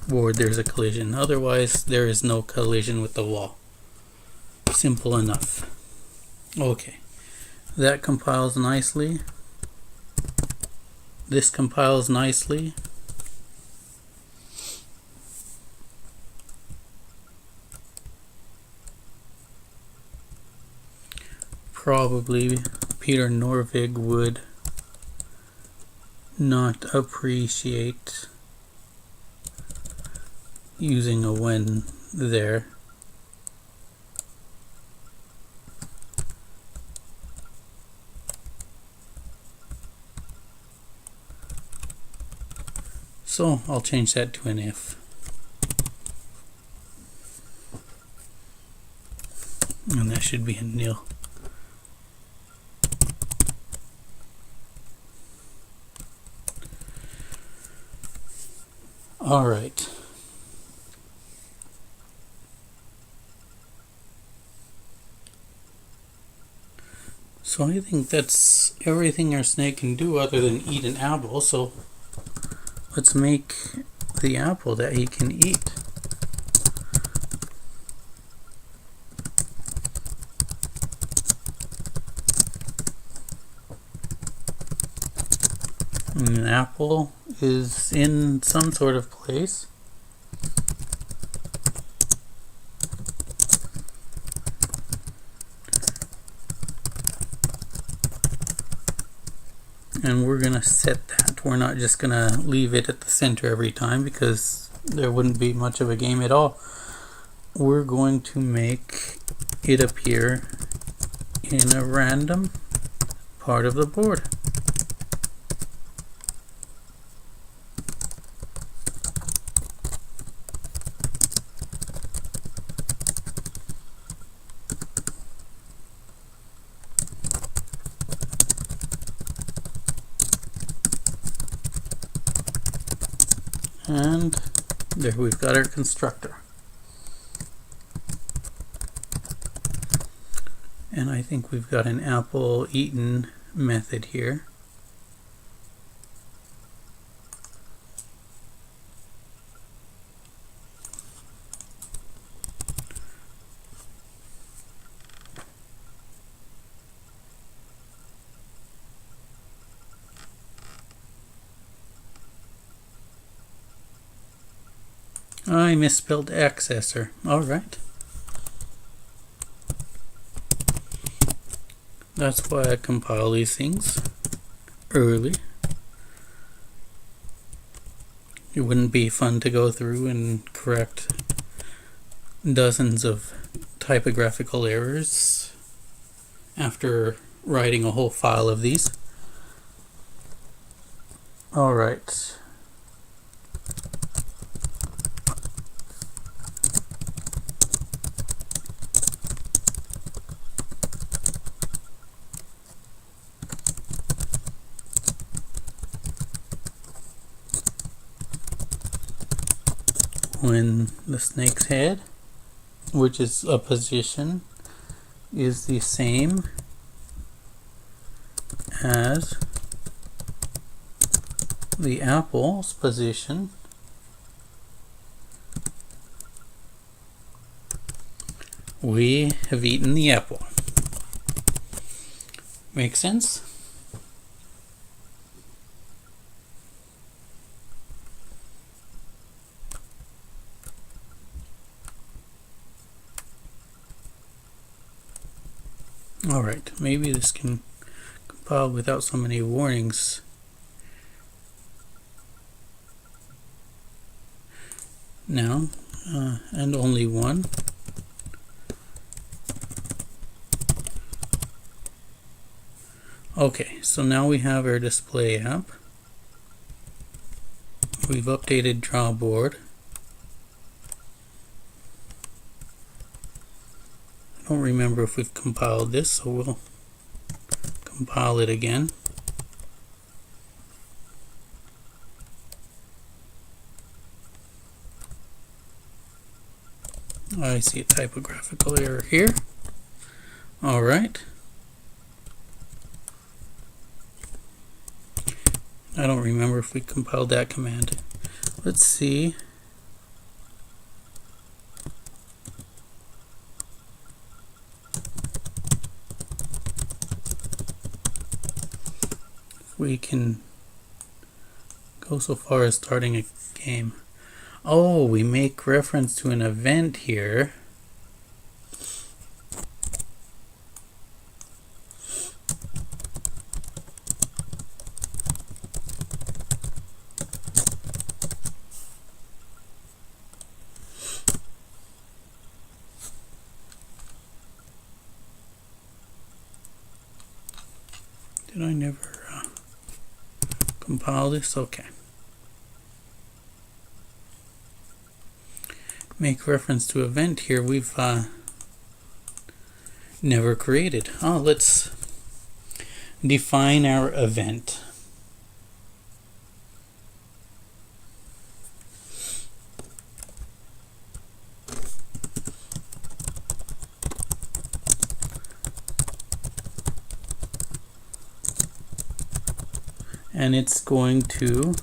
board, there's a collision. Otherwise, there is no collision with the wall. Simple enough. Okay, that compiles nicely. This compiles nicely. Probably Peter Norvig would not appreciate using a when there. So I'll change that to an if. And that should be a nil. All right. So I think that's everything our snake can do other than eat an apple. So let's make the apple that he can eat. An apple is in some sort of place. And we're going to set that. We're not just going to leave it at the center every time because there wouldn't be much of a game at all. We're going to make it appear in a random part of the board. And there we've got our constructor. And I think we've got an apple eaten method here. I misspelled accessor. Alright. That's why I compile these things early. It wouldn't be fun to go through and correct dozens of typographical errors after writing a whole file of these. Alright. When the snake's head, which is a position, is the same as the apple's position, we have eaten the apple. Make sense? Alright, maybe this can compile without so many warnings. Now, and only one. Okay, so now we have our display app. We've updated drawboard. I don't remember if we've compiled this, so we'll compile it again. I see a typographical error here. Alright. I don't remember if we compiled that command. Let's see. If we can go so far as starting a game. Oh, we make reference to an event here. Did I never compile this? Okay. Make reference to event here we've never created. Oh, let's define our event. And it's going to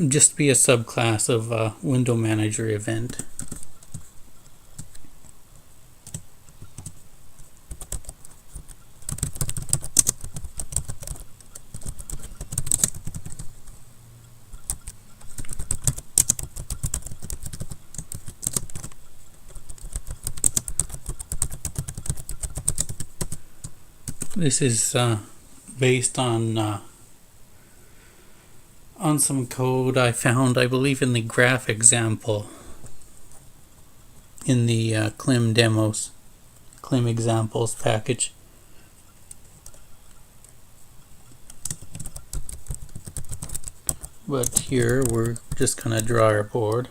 just be a subclass of window manager event. This is based on some code I found, I believe, in the graph example in the McCLIM demos, McCLIM examples package. But here we're just going to draw our board.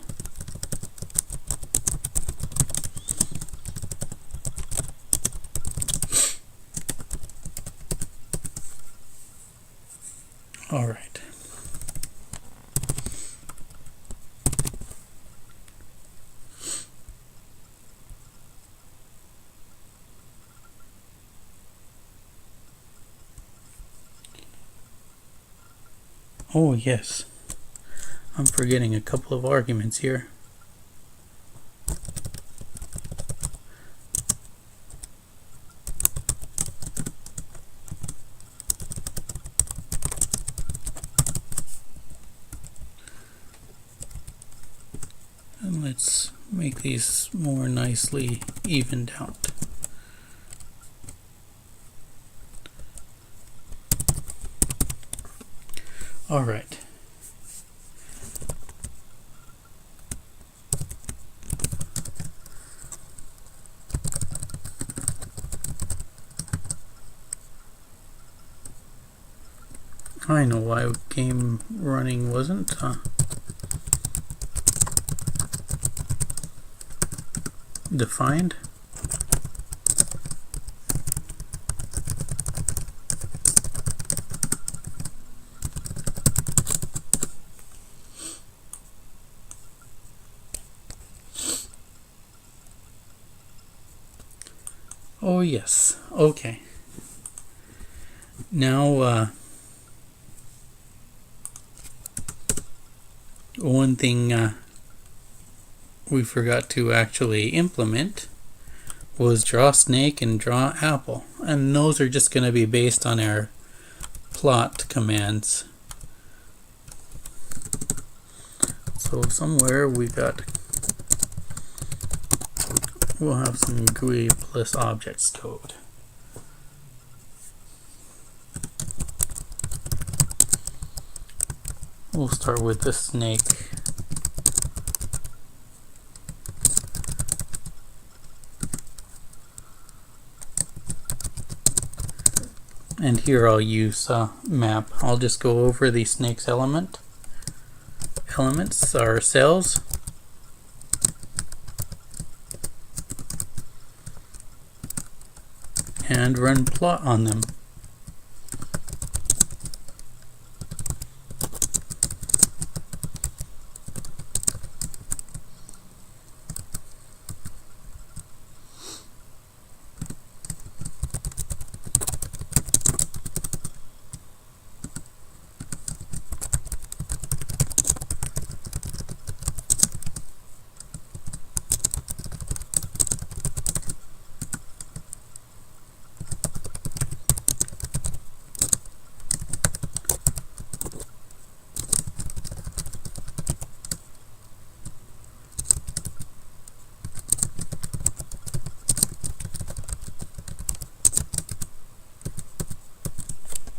All right. Oh yes, I'm forgetting a couple of arguments here. And let's make these more nicely evened out. All right. I know why game running wasn't defined. Oh yes, okay. Now one thing we forgot to actually implement was draw snake and draw apple, and those are just going to be based on our plot commands. So somewhere we'll have some GUI plus objects code. We'll start with the snake. And here I'll use map. I'll just go over the snake's elements or cells. And run plot on them.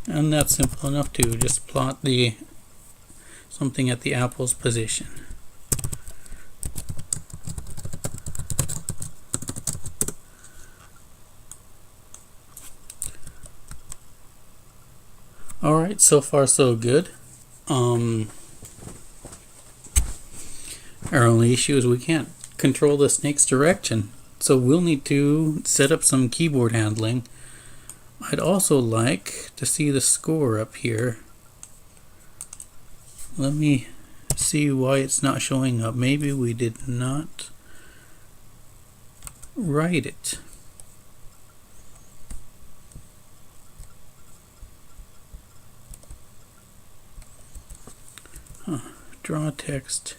And that's simple enough to just plot something at the apple's position. Alright, so far so good. Our only issue is we can't control the snake's direction, so we'll need to set up some keyboard handling. I'd also like to see the score up here. Let me see why it's not showing up. Maybe we did not write it. Draw text.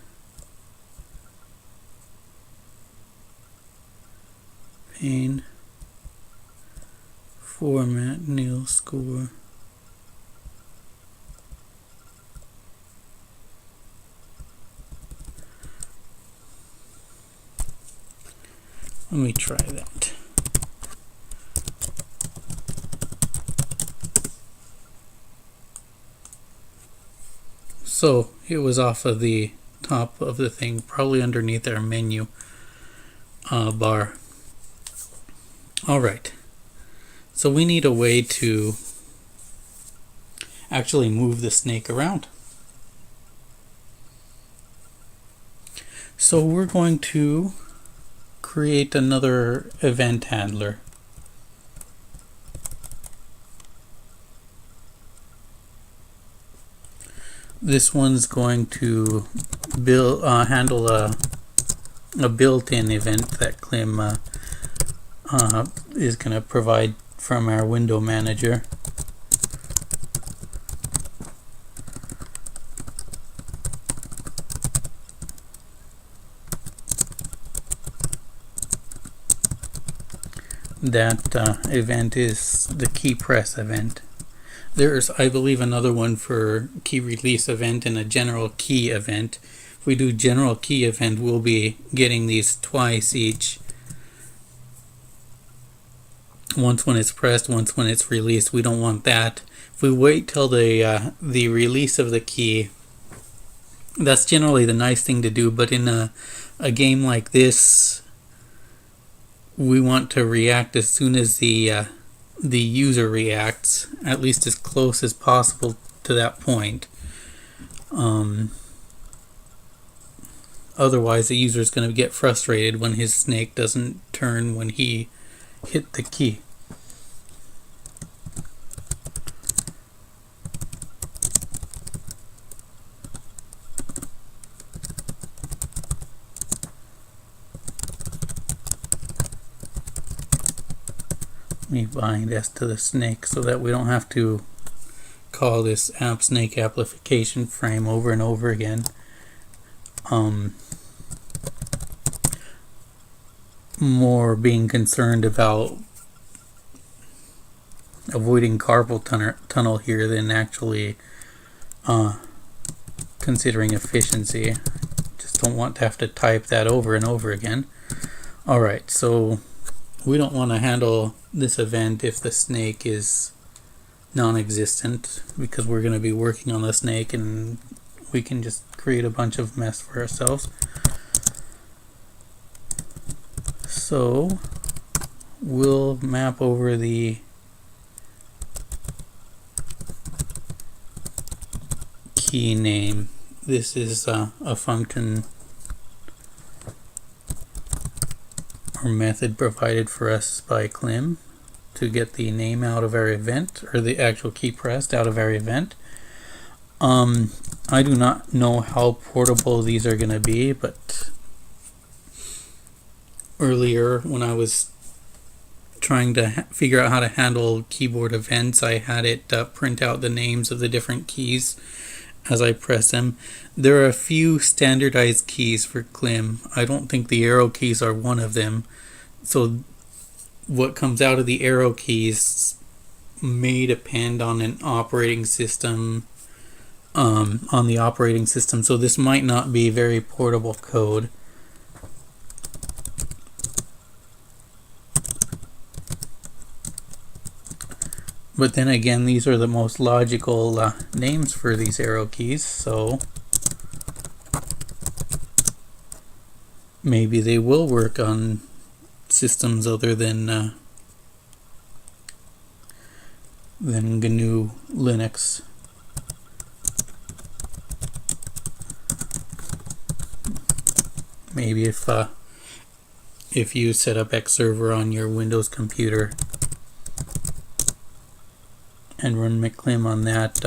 Pane. Format, nil score. Let me try that. So it was off of the top of the thing, probably underneath our menu bar. All right. So we need a way to actually move the snake around. So we're going to create another event handler. This one's going to handle a built-in event that McCLIM is going to provide from our window manager. That event is the key press event. There's, I believe, another one for key release event and a general key event. If we do general key event, we'll be getting these twice each. Once when it's pressed, once when it's released. We don't want that. If we wait till the release of the key, that's generally the nice thing to do. But in a game like this, we want to react as soon as the user reacts, at least as close as possible to that point. Otherwise, the user is going to get frustrated when his snake doesn't turn when he hit the key. Let me bind S to the snake so that we don't have to call this app snake application frame over and over again. More being concerned about avoiding carpal tunnel here than actually considering efficiency. just don't want to have to type that over and over again. Alright, so we don't want to handle this event if the snake is non-existent, because we're going to be working on the snake and we can just create a bunch of mess for ourselves. So we'll map over the key name. This is a function or method provided for us by McCLIM to get the name out of our event, or the actual key pressed out of our event. I do not know how portable these are going to be, but earlier when I was trying to figure out how to handle keyboard events, I had it print out the names of the different keys as I press them. There are a few standardized keys for McCLIM. I don't think the arrow keys are one of them. So what comes out of the arrow keys may depend on an operating system, on the operating system. So this might not be very portable code. But then again, these are the most logical names for these arrow keys, so maybe they will work on systems other than GNU Linux. Maybe if you set up X server on your Windows computer and run McCLIM on that,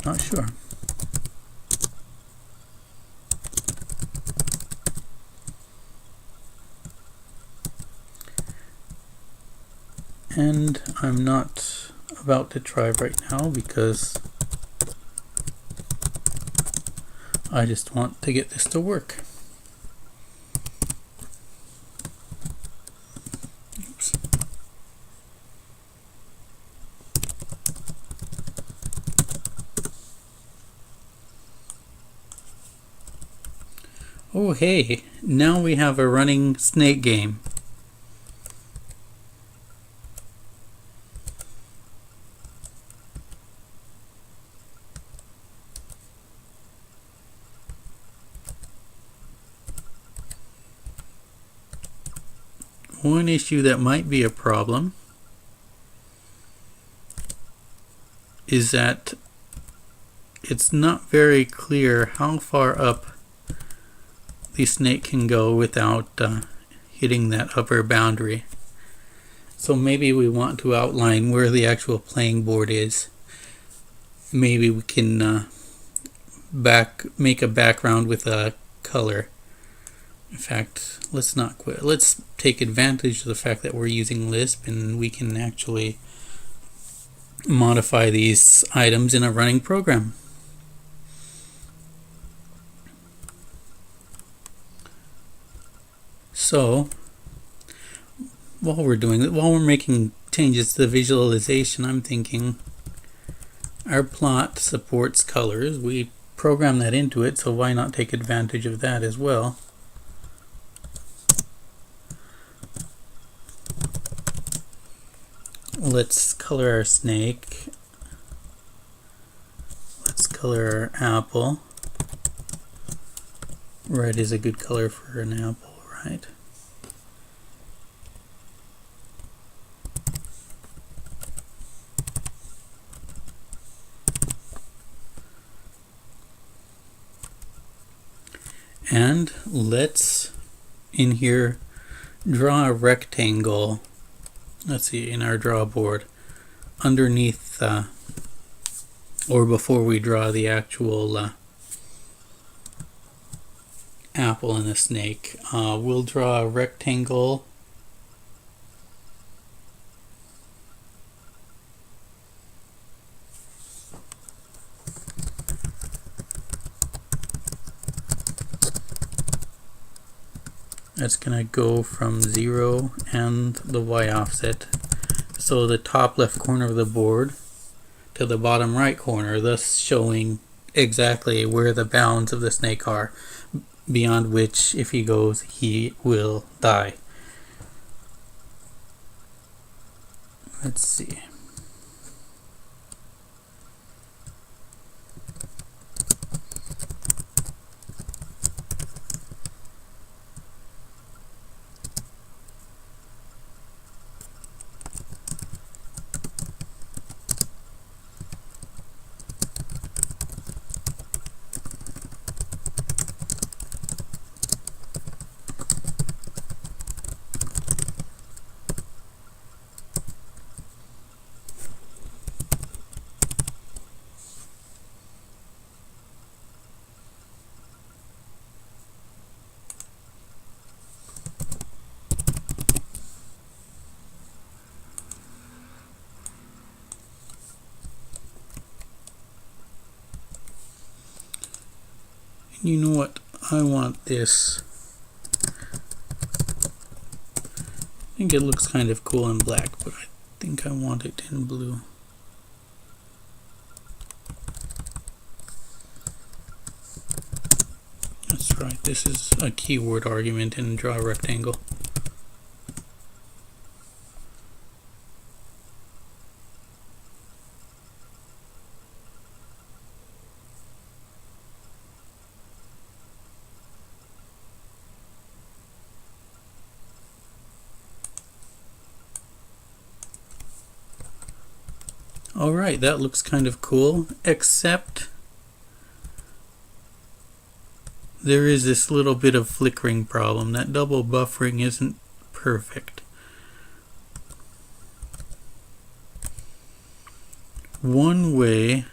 not sure. And I'm not about to try right now because I just want to get this to work. Oops. Oh hey, now we have a running snake game. One issue that might be a problem is that it's not very clear how far up the snake can go without hitting that upper boundary. So maybe we want to outline where the actual playing board is. Maybe we can make a background with a color. In fact, let's not quit. Let's take advantage of the fact that we're using Lisp and we can actually modify these items in a running program. So, while we're making changes to the visualization, I'm thinking our plot supports colors. We program that into it, so why not take advantage of that as well? Let's color our snake. Let's color our apple. Red is a good color for an apple, right? And let's in here draw a rectangle. Let's see, in our draw board underneath or before we draw the actual apple and the snake, we'll draw a rectangle that's gonna go from 0 and the y offset. So the top left corner of the board, to the bottom right corner, thus showing exactly where the bounds of the snake are, beyond which, if he goes, he will die. Let's see. You know what? I want this. I think it looks kind of cool in black, but I think I want it in blue. That's right, this is a keyword argument in draw a rectangle. Alright, that looks kind of cool, except there is this little bit of flickering problem. That double buffering isn't perfect. One way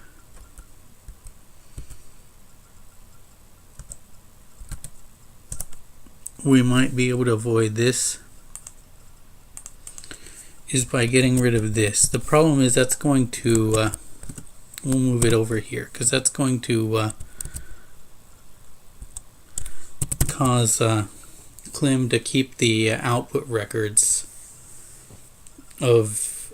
we might be able to avoid this is by getting rid of this. The problem is that's going to, we'll move it over here, because that's going to cause McCLIM to keep the output records of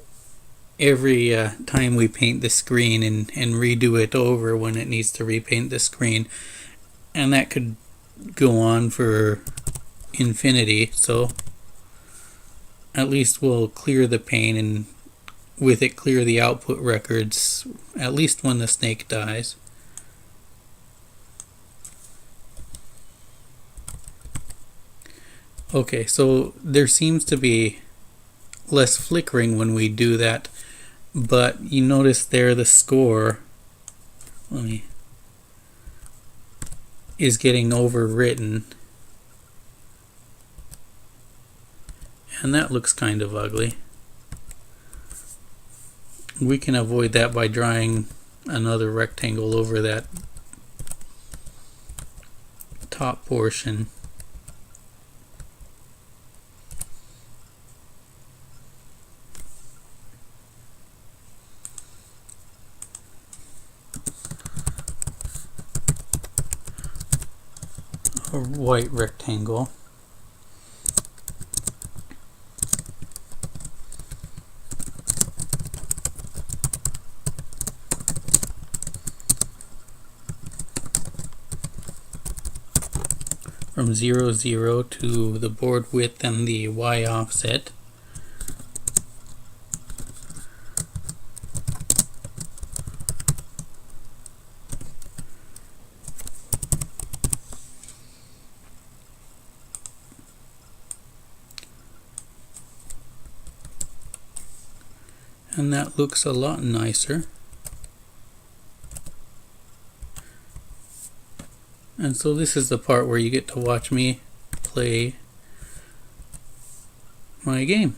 every time we paint the screen and redo it over when it needs to repaint the screen. And that could go on for infinity, so at least we'll clear the pane and with it clear the output records at least when the snake dies. Okay, so there seems to be less flickering when we do that, but you notice there the score is getting overwritten. And that looks kind of ugly. We can avoid that by drawing another rectangle over that top portion. A white rectangle. From 0, 0 to the board width and the Y offset. And that looks a lot nicer. And so this is the part where you get to watch me play my game.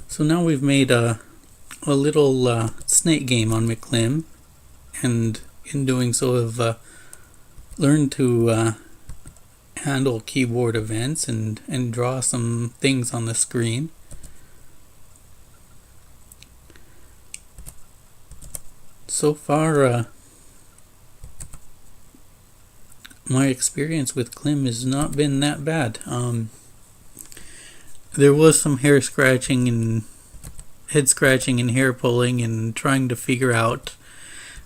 So now we've made a little snake game on McCLIM, and in doing so have learned to handle keyboard events and draw some things on the screen. So far my experience with McCLIM has not been that bad. There was some hair scratching and head scratching and hair pulling and trying to figure out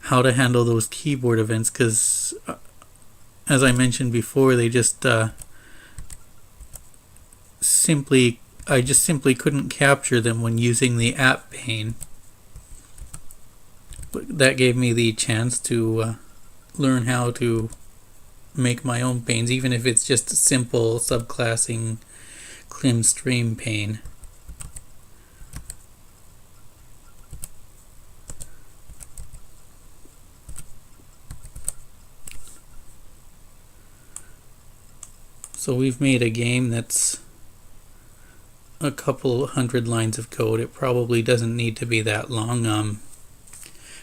how to handle those keyboard events, because as I mentioned before, they just I just simply couldn't capture them when using the app pane. But that gave me the chance to learn how to make my own panes, even if it's just a simple subclassing McCLIM stream pane. So we've made a game that's a couple hundred lines of code. It probably doesn't need to be that long.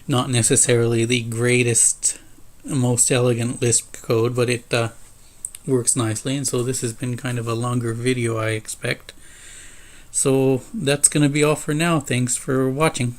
Not necessarily the greatest, most elegant Lisp code, but it works nicely, and so this has been kind of a longer video, I expect. So that's going to be all for now. Thanks for watching.